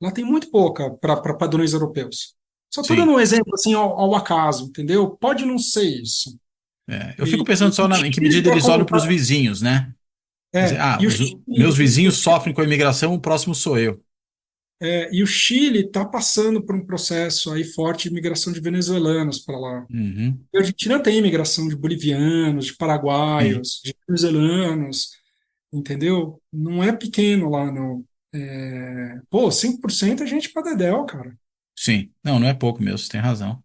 Lá tem muito pouca para padrões europeus. Só estou dando sim. um exemplo assim ao acaso, entendeu? Pode não ser isso. Eu fico E pensando só o em que Chile medida eles olham para os tá, vizinhos, né? Quer dizer, e o os Chile, meus vizinhos sofrem com a imigração, o próximo sou eu. e o Chile está passando por um processo aí forte de migração de venezuelanos para lá. Uhum, A Argentina tem imigração de bolivianos, de sim, paraguaios, de venezuelanos, entendeu? Não é pequeno lá, não. Pô, 5% é gente pra dedéu, cara. sim. Não, não é pouco mesmo, você tem razão.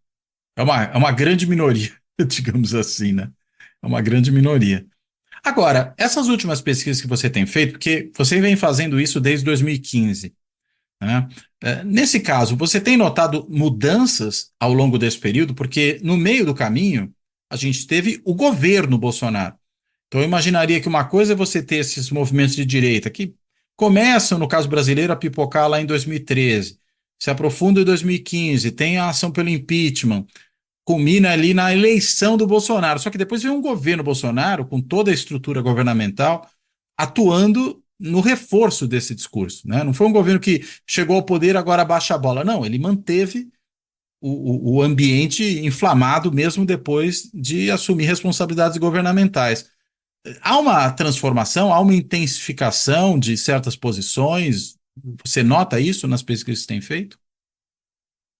É uma grande minoria, digamos assim, né? É uma grande minoria. Agora, essas últimas pesquisas que você tem feito, porque você vem fazendo isso desde 2015, né? Nesse caso, você tem notado mudanças ao longo desse período? Porque no meio do caminho, a gente teve o governo Bolsonaro. Então, eu imaginaria que uma coisa é você ter esses movimentos de direita que começam, no caso brasileiro, a pipocar lá em 2013, se aprofundam em 2015, tem a ação pelo impeachment, culmina ali na eleição do Bolsonaro. Só que depois vem um governo Bolsonaro, com toda a estrutura governamental, atuando no reforço desse discurso. Né? Não foi um governo que chegou ao poder agora baixa a bola. Não, ele manteve o ambiente inflamado mesmo depois de assumir responsabilidades governamentais. Há uma transformação, há uma intensificação de certas posições. Você nota isso nas pesquisas que você tem feito?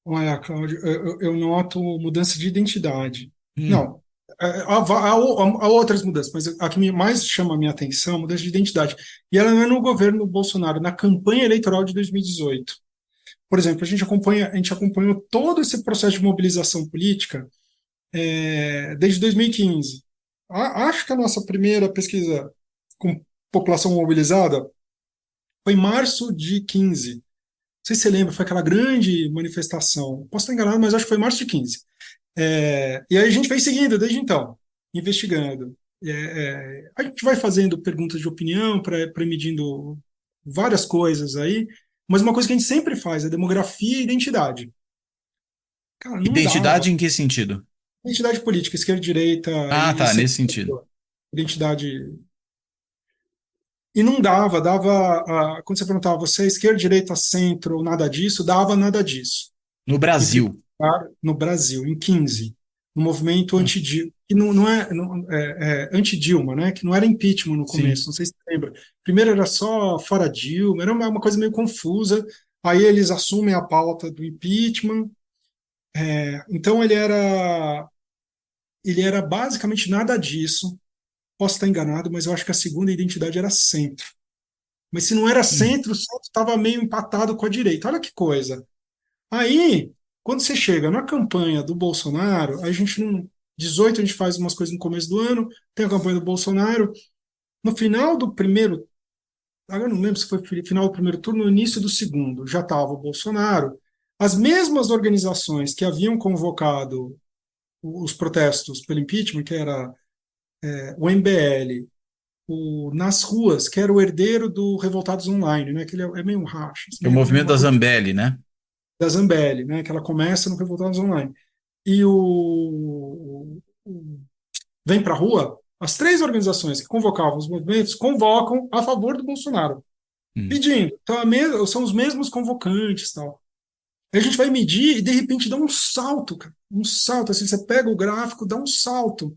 Olha, Cláudio, eu noto mudança de identidade. Hum, Não, há outras mudanças, mas a que mais chama a minha atenção é a mudança de identidade. E ela não é no governo Bolsonaro, na campanha eleitoral de 2018. Por exemplo, a gente acompanhou todo esse processo de mobilização política desde 2015. Acho que a nossa primeira pesquisa com população mobilizada foi em março de 15. Não sei se você lembra, foi aquela grande manifestação. Posso estar enganado, mas acho que foi em março de 15. E aí a gente vem seguindo desde então, investigando. A gente vai fazendo perguntas de opinião, medindo várias coisas aí, mas uma coisa que a gente sempre faz é demografia e identidade. Cara, não dava. identidade em que sentido? Identidade política, esquerda, direita Ah, e tá, nesse sentido. identidade. E não dava, quando você perguntava, você é esquerda, direita, centro, nada disso, dava nada disso. No Em primeiro Brasil. lugar, no Brasil, em 15, no movimento Ah, anti-Dilma, que anti-Dilma, né? Que não era impeachment no sim. começo, não sei se você lembra. Primeiro era só fora Dilma, era uma coisa meio confusa. Aí eles assumem a pauta do impeachment. Então ele era basicamente nada disso. Posso estar enganado, mas eu acho que a segunda identidade era centro. Mas se não era Hum. centro, o centro estava meio empatado com a direita. Olha que coisa. Aí, quando você chega na campanha do Bolsonaro, a gente não. 18 a gente faz umas coisas no começo do ano, tem a campanha do Bolsonaro. No final do primeiro, agora eu não lembro se foi final do primeiro turno, no início do segundo, já estava o Bolsonaro. As mesmas organizações que haviam convocado os protestos pelo impeachment, que era o MBL, o Nas Ruas, que era o herdeiro do Revoltados Online, né? Que ele é meio um racha, É o meio movimento uma da coisa Zambelli, né? da Zambelli, né? Que ela começa no Revoltados Online. E o Vem para a Rua, as três organizações que convocavam os movimentos convocam a favor do Bolsonaro, Hum. pedindo. Então, são os mesmos convocantes, tal. Aí a gente vai medir e de repente dá um salto, cara, um salto. Assim, você pega o gráfico, dá um salto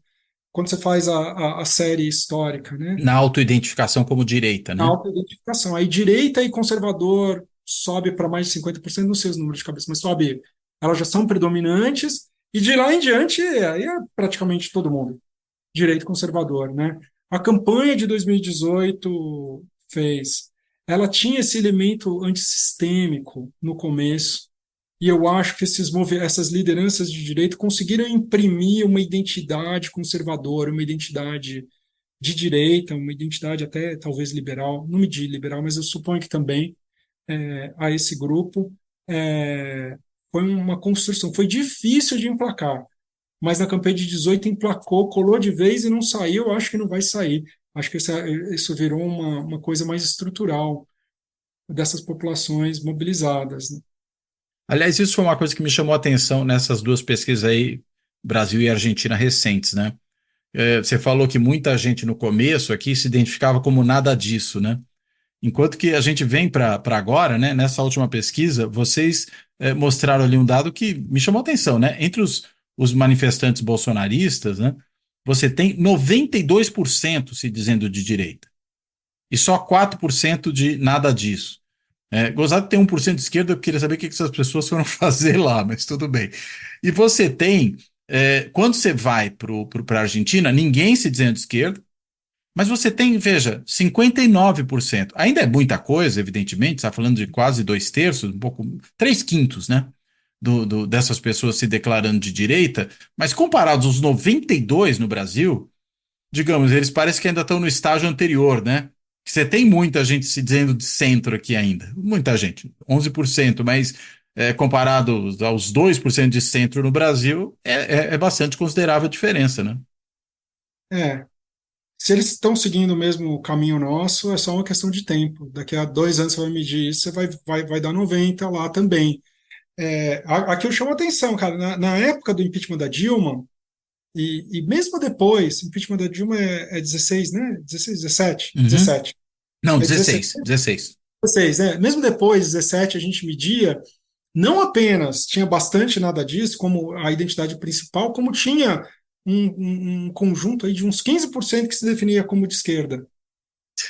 quando você faz a série histórica, né? Na autoidentificação como direita, A né? autoidentificação. Aí direita e conservador sobe para mais de 50%, não sei os números de cabeça, mas sobe, elas já são predominantes, e de lá em diante, aí é praticamente todo mundo, direito conservador, né? A campanha de 2018 fez, ela tinha esse elemento antissistêmico no começo, e eu acho que essas lideranças de direito conseguiram imprimir uma identidade conservadora, uma identidade de direita, uma identidade até talvez liberal, não me digo liberal, mas eu suponho que também a esse grupo. É, foi uma construção, foi difícil de emplacar, mas na campanha de 18 emplacou, colou de vez e não saiu, acho que não vai sair. Acho que isso virou uma coisa mais estrutural dessas populações mobilizadas, né? Aliás, isso foi uma coisa que me chamou a atenção nessas duas pesquisas aí, Brasil e Argentina recentes, né? Você falou que muita gente no começo aqui se identificava como nada disso, né? Enquanto que a gente vem para agora, né? Nessa última pesquisa, vocês mostraram ali um dado que me chamou a atenção, né? Entre os manifestantes bolsonaristas, né? Você tem 92% se dizendo de direita e só 4% de nada disso. Gozado tem 1% de esquerda, eu queria saber o que essas pessoas foram fazer lá, mas tudo bem. E você tem, quando você vai para a Argentina, ninguém se dizendo de esquerda, mas você tem, veja, 59%. Ainda é muita coisa, evidentemente, está falando de quase 2/3, um pouco, 3/5, né? Dessas pessoas se declarando de direita, mas comparados aos 92 no Brasil, digamos, eles parecem que ainda estão no estágio anterior, né? Que você tem muita gente se dizendo de centro aqui ainda. Muita gente, 11%, mas comparado aos 2% de centro no Brasil, é bastante considerável a diferença, né? É, se eles estão seguindo o mesmo caminho nosso, é só uma questão de tempo. Daqui a 2 anos você vai medir isso, você vai dar 90 lá também. Aqui eu chamo a atenção, cara, na época do impeachment da Dilma, e mesmo depois, impeachment da Dilma é 16, né? 16, 17, Uhum. 17. Não, É 16, 16. 16, né? Mesmo depois, 17, a gente media, não apenas tinha bastante nada disso, como a identidade principal, como tinha um conjunto aí de uns 15% que se definia como de esquerda.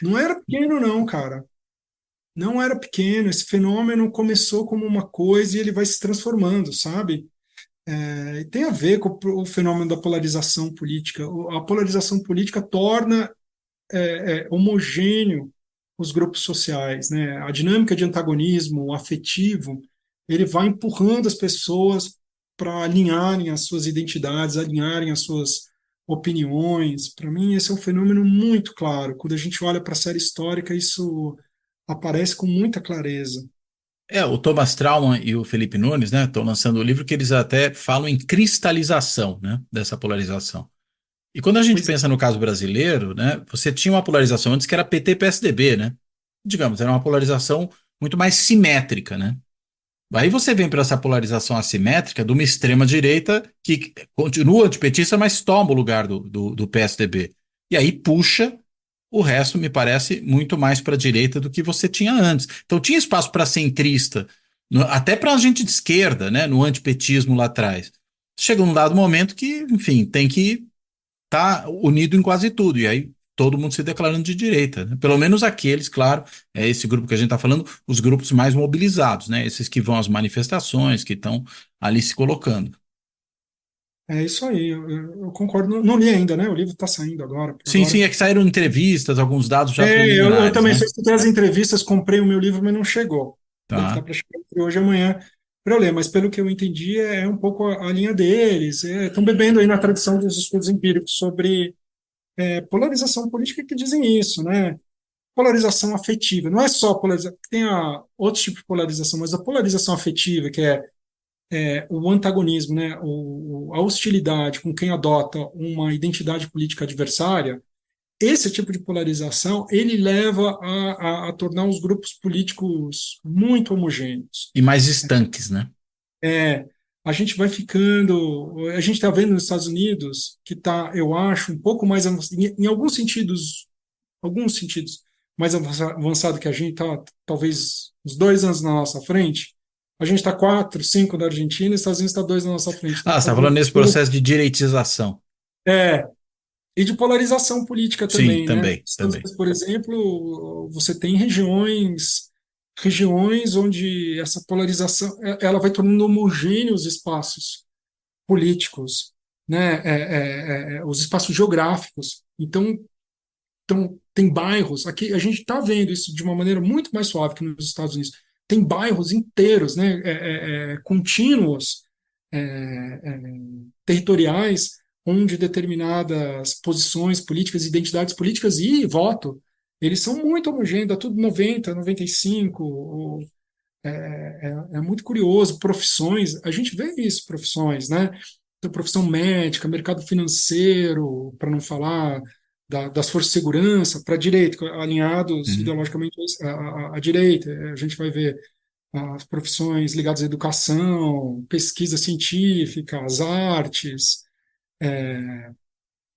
Não era pequeno, não, cara. Não era pequeno. Esse fenômeno começou como uma coisa e ele vai se transformando, sabe? E tem a ver com o fenômeno da polarização política. A polarização política torna homogêneo os grupos sociais, né? A dinâmica de antagonismo afetivo, ele vai empurrando as pessoas para alinharem as suas identidades, alinharem as suas opiniões. Para mim, esse é um fenômeno muito claro. Quando a gente olha para a série histórica, isso aparece com muita clareza. O Thomas Trauman e o Felipe Nunes, né, estão lançando o livro que eles até falam em cristalização, né, dessa polarização. E quando a gente Pois pensa no caso brasileiro, né, você tinha uma polarização antes que era PT-PSDB, né? Digamos, era uma polarização muito mais simétrica, né? Aí você vem para essa polarização assimétrica de uma extrema-direita que continua antipetista, mas toma o lugar do PSDB. E aí puxa o resto, me parece, muito mais para a direita do que você tinha antes. Então tinha espaço para centrista, até para a gente de esquerda, né, no antipetismo lá atrás. Chega um dado momento que, enfim, tem que estar unido em quase tudo. E aí todo mundo se declarando de direita, né? Pelo menos aqueles, claro, é esse grupo que a gente está falando, os grupos mais mobilizados, né? Esses que vão às manifestações, que estão ali se colocando. é isso aí, eu concordo. Não, não li ainda, né? O livro está saindo agora, por Sim, agora. sim, é que saíram entrevistas, alguns dados já Eu preliminares, também né? só escutei as entrevistas, comprei o meu livro, mas não chegou. Deve estar Tá. para chegar entre hoje e amanhã para eu ler, mas pelo que eu entendi, é um pouco a linha deles. Estão bebendo aí na tradição dos estudos empíricos sobre polarização política que dizem isso, né? Polarização afetiva. Não é só polarização, tem outros tipos de polarização, mas a polarização afetiva, que é o antagonismo, né? A hostilidade com quem adota uma identidade política adversária, esse tipo de polarização ele leva a tornar os grupos políticos muito homogêneos. E mais estanques, né? É, a gente vai ficando, a gente está vendo nos Estados Unidos que está, eu acho, um pouco mais em alguns sentidos mais avançado que a gente está, talvez uns 2 anos na nossa frente. A gente está 4, 5 da Argentina, e os Estados Unidos está 2 na nossa frente. Então, Ah, você está está falando voltando. nesse processo de direitização. É, e de polarização política Sim, também, né? também, também. Por exemplo, você tem regiões regiões onde essa polarização ela vai tornando homogêneos espaços políticos, né? Os espaços geográficos. Então, tem bairros, aqui a gente está vendo isso de uma maneira muito mais suave que nos Estados Unidos. Tem bairros inteiros, né, contínuos, é, é, territoriais, onde determinadas posições políticas, identidades políticas e voto, eles são muito homogêneos, dá tudo 90, 95, é muito curioso. Profissões, a gente vê isso, profissões, né? Então, profissão médica, mercado financeiro, para não falar das forças de segurança, para a direita, alinhados Uhum. ideologicamente à direita. A gente vai ver as profissões ligadas à educação, pesquisa científica, as artes,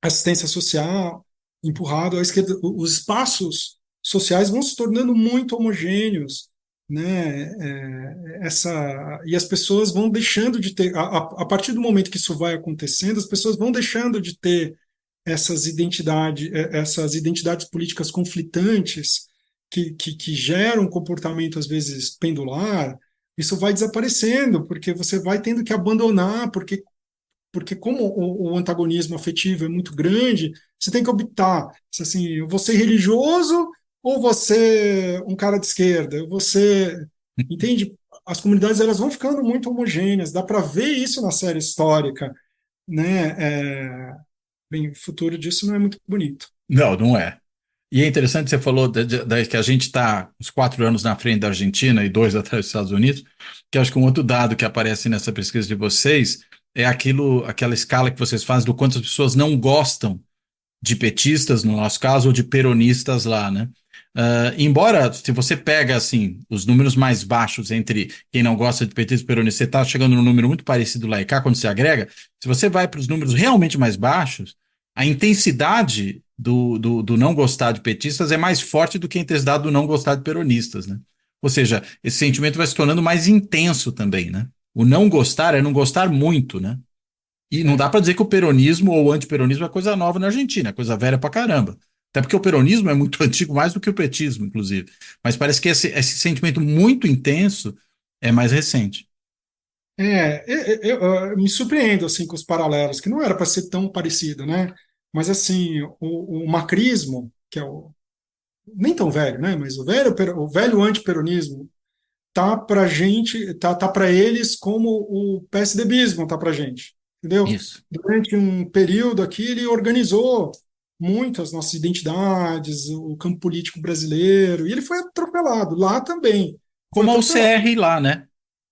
assistência social, empurrado à esquerda. Os espaços sociais vão se tornando muito homogêneos, né? E as pessoas vão deixando de ter, a partir do momento que isso vai acontecendo, as pessoas vão deixando de ter essas identidades políticas conflitantes que geram um comportamento às vezes pendular. Isso vai desaparecendo porque você vai tendo que abandonar, porque como o antagonismo afetivo é muito grande, você tem que optar, se, assim, você religioso ou você um cara de esquerda, você entende? As comunidades elas vão ficando muito homogêneas, dá para ver isso na série histórica, né? Bem, o futuro disso não é muito bonito. Não, não é. E é interessante, você falou que a gente está uns 4 anos na frente da Argentina e 2 atrás dos Estados Unidos, que eu acho que um outro dado que aparece nessa pesquisa de vocês é aquela escala que vocês fazem do quanto as pessoas não gostam de petistas, no nosso caso, ou de peronistas lá, né? Embora, se você pega, assim, os números mais baixos entre quem não gosta de petistas e peronistas, você está chegando num número muito parecido lá e cá, quando você agrega, se você vai para os números realmente mais baixos, a intensidade do não gostar de petistas é mais forte do que a intensidade do não gostar de peronistas, né? Ou seja, esse sentimento vai se tornando mais intenso também, né? O não gostar é não gostar muito, né? E não É, dá para dizer que o peronismo ou o antiperonismo é coisa nova na Argentina, é coisa velha pra caramba. Até porque o peronismo é muito antigo, mais do que o petismo, inclusive. Mas parece que esse sentimento muito intenso é mais recente. eu me surpreendo assim com os paralelos, que não era para ser tão parecido, né? Mas assim, o macrismo, que é o nem tão velho, né? Mas o velho antiperonismo tá para gente, tá para eles como o PSDBismo tá para gente, entendeu? Isso. Durante um período aqui ele organizou muito as nossas identidades, o campo político brasileiro, e ele foi atropelado lá também. Foi Como a atropelado. UCR lá, né?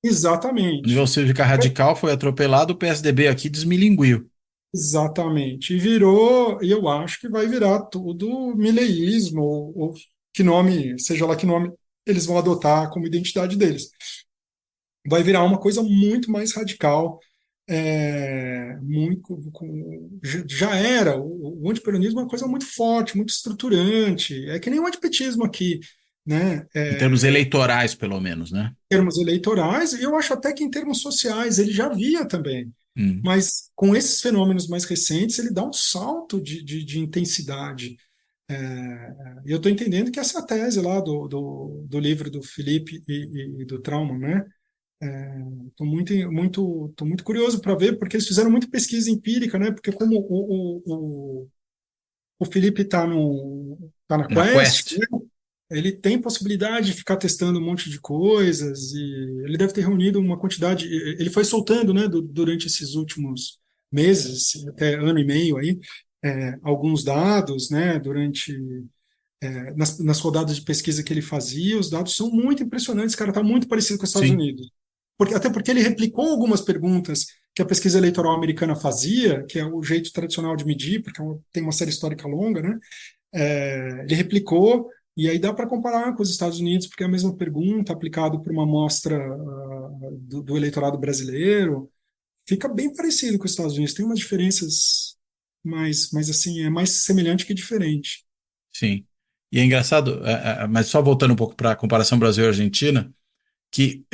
O nível Exatamente. cívico radical foi atropelado, o PSDB aqui desmilinguiu. Exatamente. E virou, e eu acho que vai virar tudo mileísmo, ou que nome, seja lá que nome eles vão adotar como identidade deles. Vai virar uma coisa muito mais radical, muito, já era. O antiperonismo é uma coisa muito forte, muito estruturante. É que nem o antipetismo aqui, né? Em termos eleitorais, pelo menos, né? Em termos eleitorais, e eu acho até que em termos sociais ele já via também. Hum. Mas com esses fenômenos mais recentes, ele dá um salto de intensidade. E eu estou entendendo que essa é a tese lá do livro do Felipe e do Trauman, né? Estou tô muito curioso para ver, porque eles fizeram muita pesquisa empírica, né? Porque como o Felipe tá na Na Quest, Quest. né? Ele tem possibilidade de ficar testando um monte de coisas e ele deve ter reunido uma quantidade. Ele foi soltando, né, durante esses últimos meses, até ano e meio aí, alguns dados, né, durante nas rodadas de pesquisa que ele fazia, os dados são muito impressionantes, cara, está muito parecido com os Estados Sim. Unidos. Até porque ele replicou algumas perguntas que a pesquisa eleitoral americana fazia, que é o jeito tradicional de medir, porque tem uma série histórica longa, né? Ele replicou, e aí dá para comparar com os Estados Unidos, porque é a mesma pergunta aplicada por uma amostra do eleitorado brasileiro. Fica bem parecido com os Estados Unidos, tem umas diferenças, mas assim, é mais semelhante que diferente. Sim. E é engraçado, mas só voltando um pouco para a comparação Brasil e Argentina, que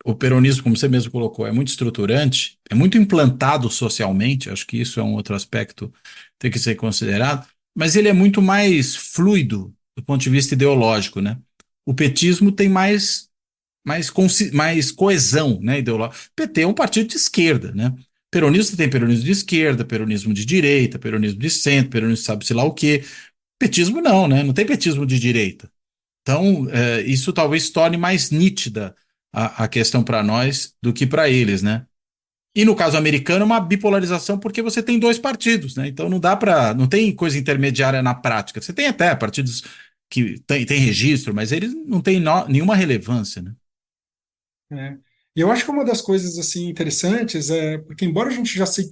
o peronismo, como você mesmo colocou, é muito estruturante, é muito implantado socialmente, acho que isso é um outro aspecto que tem que ser considerado, mas ele é muito mais fluido do ponto de vista ideológico, né? o petismo tem mais coesão, né, ideológica. PT é um partido de esquerda, né? Peronista tem peronismo de esquerda, peronismo de direita, peronismo de centro, peronismo sabe-se lá o quê. Petismo não, né? Não tem petismo de direita. Então, isso talvez torne mais nítida a questão para nós do que para eles, né? E no caso americano, é uma bipolarização porque você tem dois partidos, né? Então não tem coisa intermediária na prática. Você tem até partidos que têm registro, mas eles não têm nenhuma relevância, né? né? E eu acho que uma das coisas assim interessantes é porque embora a gente já assim,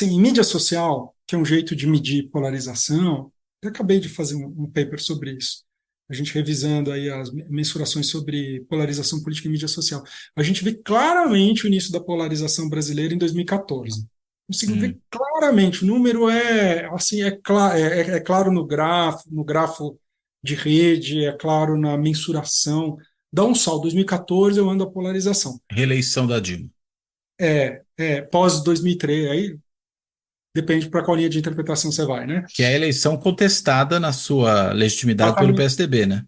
em mídia social, que é um jeito de medir polarização, eu acabei de fazer um paper sobre isso. A gente revisando aí as mensurações sobre polarização política em mídia social. A gente vê claramente o início da polarização brasileira em 2014. Consigo ver Hum. claramente, o número é assim, é claro no grafo de rede, é claro na mensuração. Dá um salto. 2014 eu ando a polarização. Reeleição da Dilma, Pós 2003, aí depende para qual linha de interpretação você vai, né? que é a eleição contestada na sua legitimidade pelo Exatamente. PSDB, né?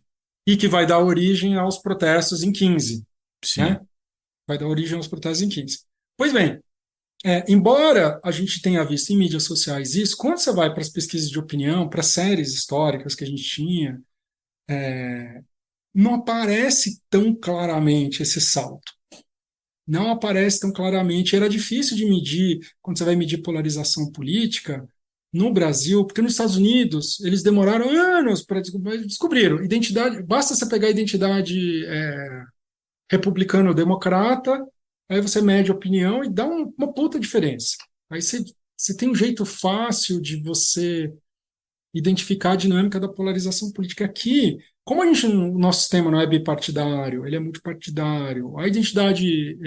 E que vai dar origem aos protestos em 15, Sim. né? Vai dar origem aos protestos em 15. Pois bem, embora a gente tenha visto em mídias sociais isso, quando você vai para as pesquisas de opinião, para séries históricas que a gente tinha, não aparece tão claramente esse salto. Não aparece tão claramente. Era difícil de medir, quando você vai medir polarização política, no Brasil, porque nos Estados Unidos eles demoraram anos para descobrir, descobriram identidade. Basta você pegar a identidade republicano-democrata, aí você mede a opinião e dá uma puta diferença. Aí você tem um jeito fácil de você identificar a dinâmica da polarização política. Aqui, como o nosso sistema não é bipartidário, ele é multipartidário, a identidade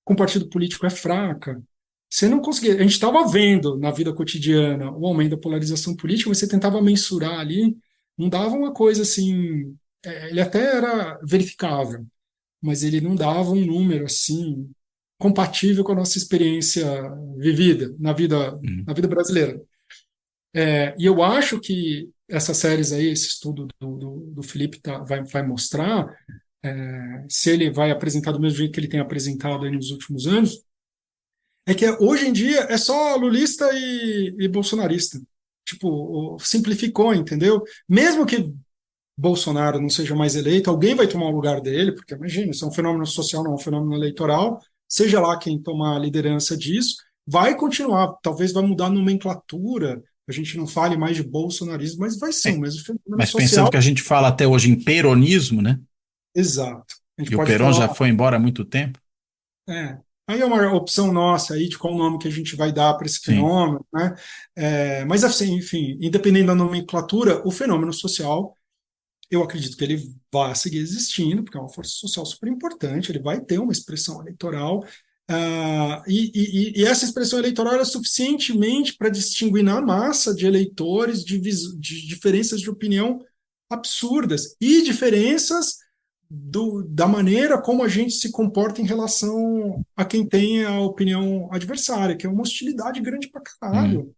com partido político é fraca. Você não conseguia. A gente estava vendo na vida cotidiana o aumento da polarização política, mas você tentava mensurar ali, não dava uma coisa assim. Ele até era verificável, mas ele não dava um número assim compatível com a nossa experiência vivida Hum. na vida brasileira. E eu acho que essas séries aí, esse estudo do Felipe vai mostrar, se ele vai apresentar do mesmo jeito que ele tem apresentado aí nos últimos anos, é que hoje em dia é só lulista e bolsonarista. Tipo, simplificou, entendeu? Mesmo que Bolsonaro não seja mais eleito, alguém vai tomar o lugar dele, porque imagina, isso é um fenômeno social, não é um fenômeno eleitoral, seja lá quem tomar a liderança disso, vai continuar, talvez vai mudar a nomenclatura, a gente não fale mais de bolsonarismo, mas vai ser o É, mesmo fenômeno mas pensando social. que a gente fala até hoje em peronismo, né? Exato. A gente E o pode Peron falar, já foi embora há muito tempo. é, aí é uma opção nossa aí de qual nome que a gente vai dar para esse Sim. fenômeno, né? Mas assim, enfim, independente da nomenclatura, o fenômeno social eu acredito que ele vai seguir existindo, porque é uma força social super importante, ele vai ter uma expressão eleitoral, e essa expressão eleitoral é suficientemente para distinguir na massa de eleitores de diferenças de opinião absurdas e diferenças da maneira como a gente se comporta em relação a quem tem a opinião adversária, que é uma hostilidade grande pra Hum. caralho.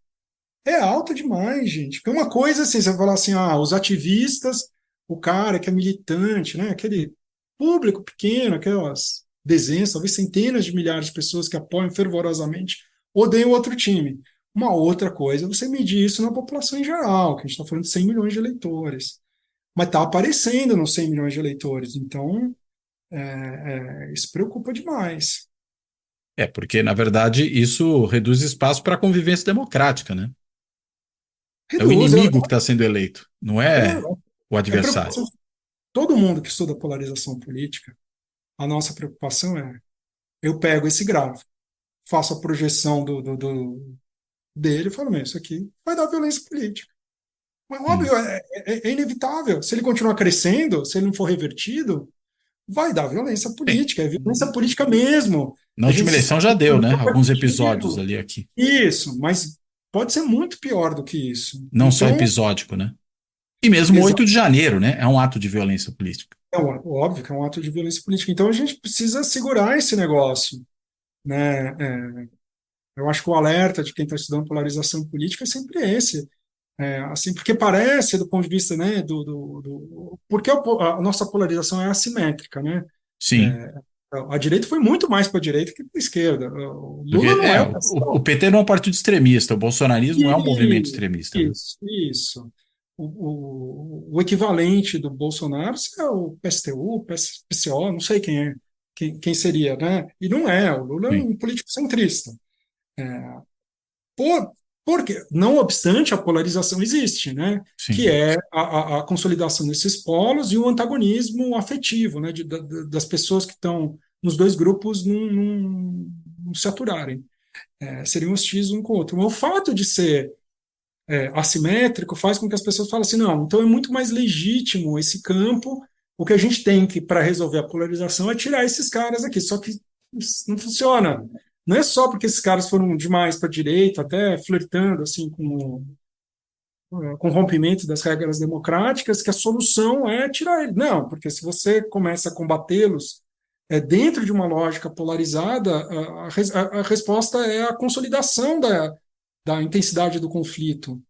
É alta demais, gente. Porque uma coisa assim, você vai falar assim, os ativistas, o cara que é militante, né? Aquele público pequeno, aquelas dezenas, talvez centenas de milhares de pessoas que apoiam fervorosamente, odeiam outro time. Uma outra coisa é você medir isso na população em geral, que a gente está falando de 100 milhões de eleitores. Mas está aparecendo nos 100 milhões de eleitores, então isso preocupa demais. Porque, na verdade, isso reduz espaço para a convivência democrática, né? É o Reduz, inimigo que está sendo eleito, não é, é o é adversário. preocupação. Todo mundo que estuda polarização política, a nossa preocupação é: eu pego esse gráfico, faço a projeção dele e falo, meu, isso aqui vai dar violência política. Mas, Hum. óbvio, é inevitável. Se ele continuar crescendo, se ele não for revertido, vai dar violência Bem, política. É violência política mesmo. na A última gente se eleição já escuta deu, muito né? Alguns episódios repetitivo. ali aqui. Isso, mas pode ser muito pior do que isso. Não só Então, episódico, né? E mesmo o 8 exato. de janeiro, né? É um ato de violência política. Óbvio que é um ato de violência política. Então a gente precisa segurar esse negócio, né? Eu acho que o alerta de quem está estudando polarização política é sempre esse. Assim, porque parece, do ponto de vista, né, porque a nossa polarização é assimétrica, né? Sim. A direita foi muito mais para a direita que para a esquerda. O Porque Lula não é o o pessoal. PT não é um partido extremista, o bolsonarismo é um movimento E extremista, né? isso. O equivalente do Bolsonaro é o PSTU, PCO, não sei quem é, quem seria, né? E não é, o Lula é Sim, um político centrista. Por, porque, não obstante, a polarização existe, né? Que sim, é a consolidação desses polos e o antagonismo afetivo, né? Das pessoas que estão nos dois grupos não se aturarem. Seriam hostis um com o outro. Mas o fato de ser assimétrico faz com que as pessoas falem assim, não, então é muito mais legítimo esse campo, o que a gente tem que, para resolver a polarização, é tirar esses caras aqui, só que isso não funciona. Não é só porque esses caras foram demais para a direita, até flertando assim com o rompimento das regras democráticas, que a solução é tirar ele. Não, porque se você começa a combatê-los dentro de uma lógica polarizada, a resposta é a consolidação da intensidade do conflito.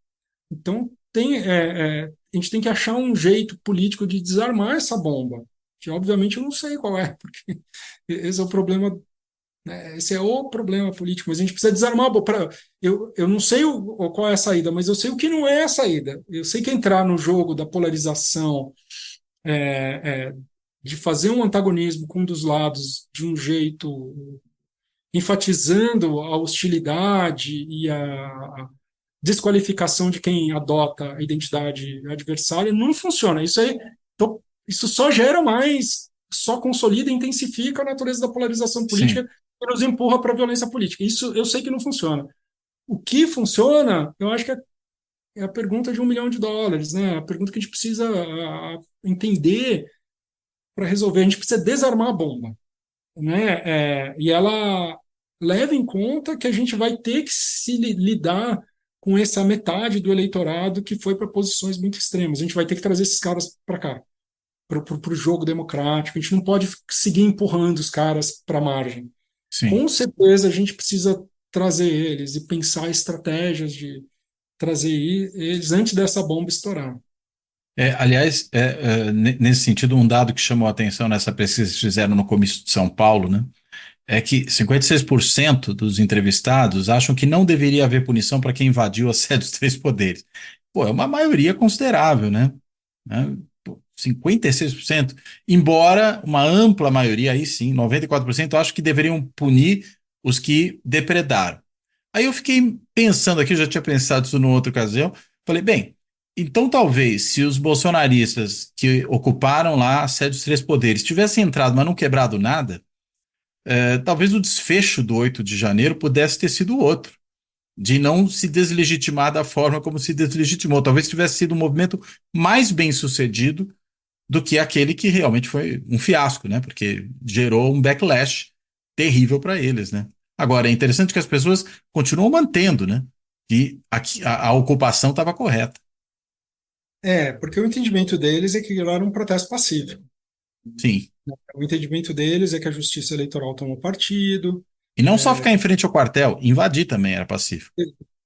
Então, a gente tem que achar um jeito político de desarmar essa bomba, que obviamente eu não sei qual é, porque esse é o problema, né? Esse é o problema político, mas a gente precisa desarmar a bomba. Eu não sei qual é a saída, mas eu sei o que não é a saída. Eu sei que entrar no jogo da polarização, é, é, de fazer um antagonismo com um dos lados de um jeito enfatizando a hostilidade e a desqualificação de quem adota a identidade adversária não funciona. Isso aí, então, isso só gera mais, só consolida e intensifica a natureza da polarização política sim. e nos empurra para a violência política. Isso eu sei que não funciona. O que funciona, eu acho que é a pergunta de US$ 1 milhão, né? A pergunta que a gente precisa entender para resolver. A gente precisa desarmar a bomba, né? E ela leva em conta que a gente vai ter que se lidar com essa metade do eleitorado que foi para posições muito extremas. A gente vai ter que trazer esses caras para cá, para o jogo democrático. A gente não pode seguir empurrando os caras para a margem. Sim. Com certeza a gente precisa trazer eles e pensar estratégias de trazer eles antes dessa bomba estourar. Aliás, nesse sentido, um dado que chamou a atenção nessa pesquisa que fizeram no comício de São Paulo, né, é que 56% dos entrevistados acham que não deveria haver punição para quem invadiu a sede dos três poderes. Pô, é uma maioria considerável, né? Pô, 56%, embora uma ampla maioria, aí sim, 94%, acho que deveriam punir os que depredaram. Aí eu fiquei pensando aqui, eu já tinha pensado isso numa outra ocasião, falei, bem, então talvez se os bolsonaristas que ocuparam lá a sede dos três poderes tivessem entrado, mas não quebrado nada, talvez o desfecho do 8 de janeiro pudesse ter sido outro, de não se deslegitimar da forma como se deslegitimou. Talvez tivesse sido um movimento mais bem sucedido do que aquele que realmente foi um fiasco, né? Porque gerou um backlash terrível para eles, né? Agora, é interessante que as pessoas continuam mantendo, né? Que a ocupação estava correta. Porque o entendimento deles é que aquilo era um protesto pacífico. Sim. O entendimento deles é que a justiça eleitoral tomou partido. E não só é, ficar em frente ao quartel, invadir também era pacífico.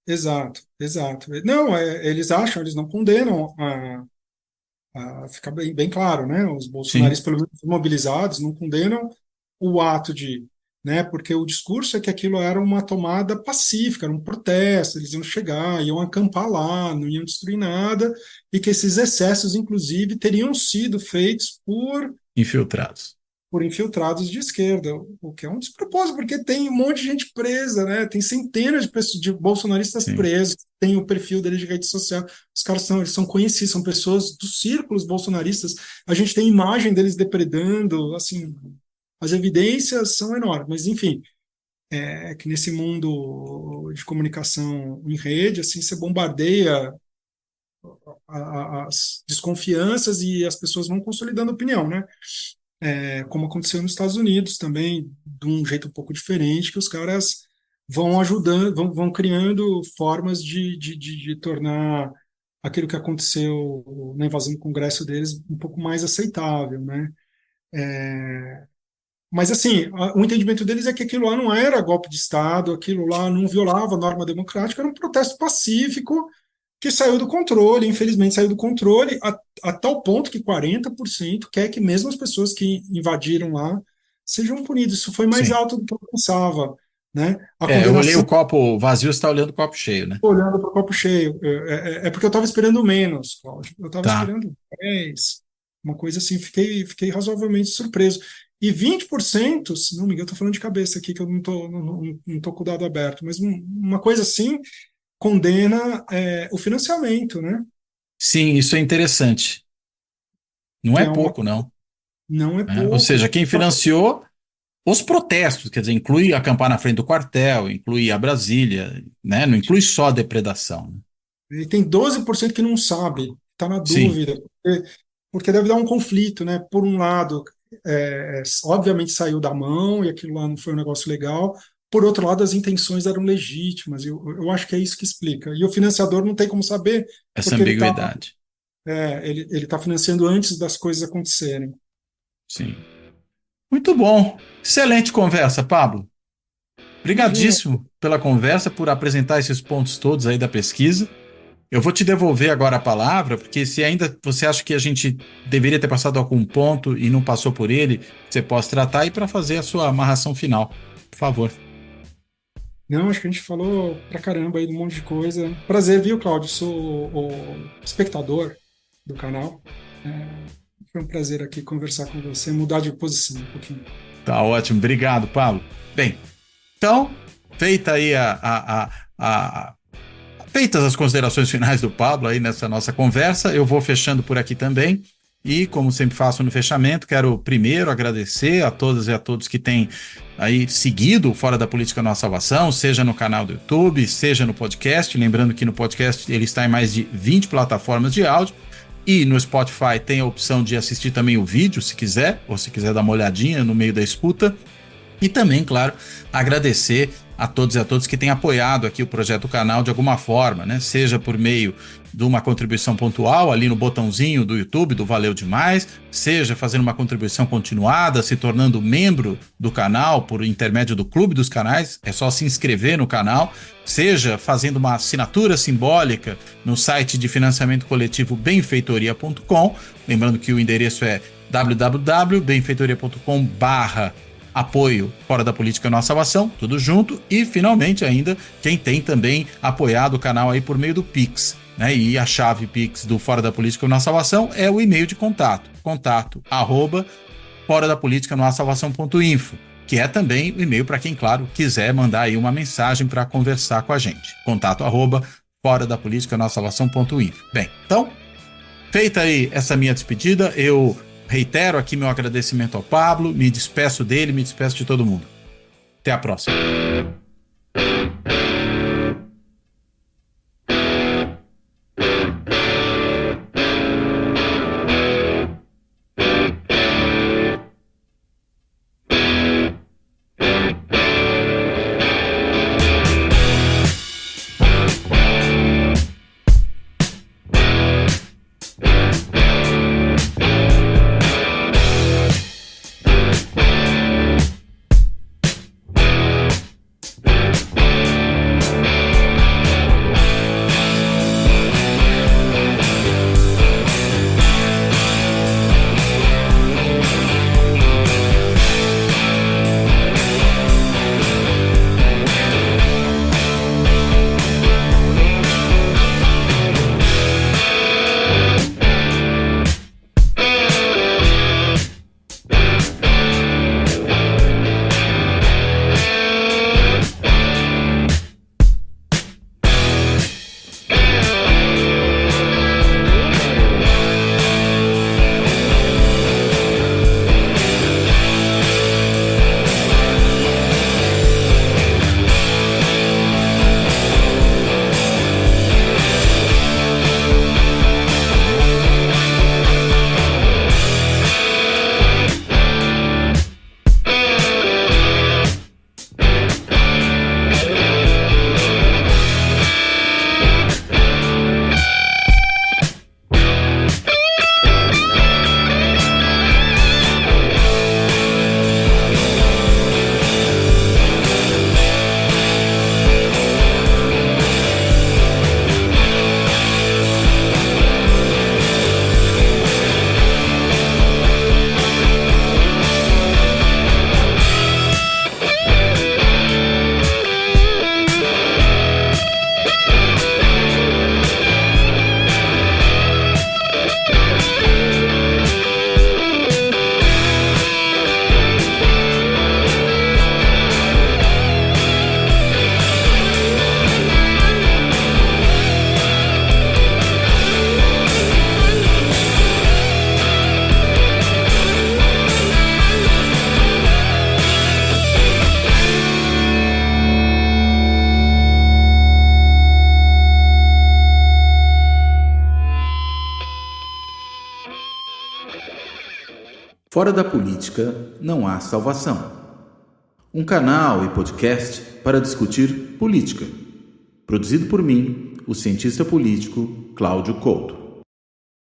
Exato, exato. Não, eles acham, eles não condenam fica bem claro, né? Os Sim. bolsonaristas, pelo menos mobilizados, não condenam o ato né? Porque o discurso é que aquilo era uma tomada pacífica, era um protesto, eles iam chegar, iam acampar lá, não iam destruir nada, e que esses excessos, inclusive, teriam sido feitos Infiltrados. por infiltrados de esquerda, o que é um despropósito, porque tem um monte de gente presa, né? Tem centenas de pessoas, de bolsonaristas Sim. presos, tem o perfil deles de rede social. Os caras eles são conhecidos, são pessoas dos círculos bolsonaristas. A gente tem imagem deles depredando, assim, as evidências são enormes, mas enfim, é que nesse mundo de comunicação em rede, assim, você bombardeia as desconfianças e as pessoas vão consolidando opinião, né? Como aconteceu nos Estados Unidos também, de um jeito um pouco diferente, que os caras vão ajudando, vão criando formas de tornar aquilo que aconteceu na invasão do Congresso deles um pouco mais aceitável, né? Mas, assim, o entendimento deles é que aquilo lá não era golpe de Estado, aquilo lá não violava a norma democrática, era um protesto pacífico que saiu do controle, infelizmente saiu do controle, a tal ponto que 40% quer que mesmo as pessoas que invadiram lá sejam punidas. Isso foi mais Sim. alto do que eu pensava, né? A Eu olhei o condenação, copo vazio, você está olhando o copo cheio, né? olhando para o copo cheio, é porque eu estava esperando menos, Cláudio. Eu estava Tá. esperando 10, uma coisa assim, fiquei razoavelmente surpreso. E 20%, se não me engano, eu estou falando de cabeça aqui, que eu não tô com o dado aberto, mas uma coisa assim condena o financiamento, né? Sim, isso é interessante. Não Que é é uma pouco, não. não é Né? Ou pouco. seja, quem financiou os protestos, quer dizer, inclui acampar na frente do quartel, inclui a Brasília, né? Não inclui só a depredação. E tem 12% que não sabe, está na Sim, dúvida, porque deve dar um conflito, né? Por um lado, obviamente saiu da mão e aquilo lá não foi um negócio legal. Por outro lado, as intenções eram legítimas. Eu acho que é isso que explica. E o financiador não tem como saber, essa porque ambiguidade. ele tá financiando antes das coisas acontecerem. Sim. Muito bom. Excelente conversa, Pablo. Imagina, Obrigadíssimo pela conversa, por apresentar esses pontos todos aí da pesquisa. Eu vou te devolver agora a palavra, porque se ainda você acha que a gente deveria ter passado algum ponto e não passou por ele, você pode tratar e para fazer a sua amarração final. Por favor. não, acho que a gente falou pra caramba aí de um monte de coisa. Prazer, viu, Cláudio? Sou o espectador do canal. Foi um prazer aqui conversar com você, mudar de posição um pouquinho. Tá ótimo. Obrigado, Pablo. Bem, então, feita aí feitas as considerações finais do Pablo aí nessa nossa conversa, eu vou fechando por aqui também. E, como sempre faço no fechamento, quero primeiro agradecer a todas e a todos que têm aí seguido o Fora da Política Nossa Salvação, seja no canal do YouTube, seja no podcast. Lembrando que no podcast ele está em mais de 20 plataformas de áudio. E no Spotify tem a opção de assistir também o vídeo, se quiser, ou se quiser dar uma olhadinha no meio da escuta. E também, claro, agradecer a todos e a todos que têm apoiado aqui o projeto do canal de alguma forma, né? Seja por meio de uma contribuição pontual ali no botãozinho do YouTube, do Valeu Demais, seja fazendo uma contribuição continuada, se tornando membro do canal por intermédio do Clube dos Canais, é só se inscrever no canal, seja fazendo uma assinatura simbólica no site de financiamento coletivo benfeitoria.com, lembrando que o endereço é www.benfeitoria.com/apoio Fora da Política Nossa Salvação, tudo junto. E finalmente ainda quem tem também apoiado o canal aí por meio do Pix, né? E a chave Pix do Fora da Política Nossa Salvação é o e-mail de contato @fora da política nossa salvação.info, que é também o e-mail para quem, claro, quiser mandar aí uma mensagem para conversar com a gente. Contato @fora da política nossa salvação.info. Bem, então, feita aí essa minha despedida, eu reitero aqui meu agradecimento ao Pablo, me despeço dele, me despeço de todo mundo. Até a próxima. Fora da política não há salvação. Um canal e podcast para discutir política. Produzido por mim, o cientista político Cláudio Couto.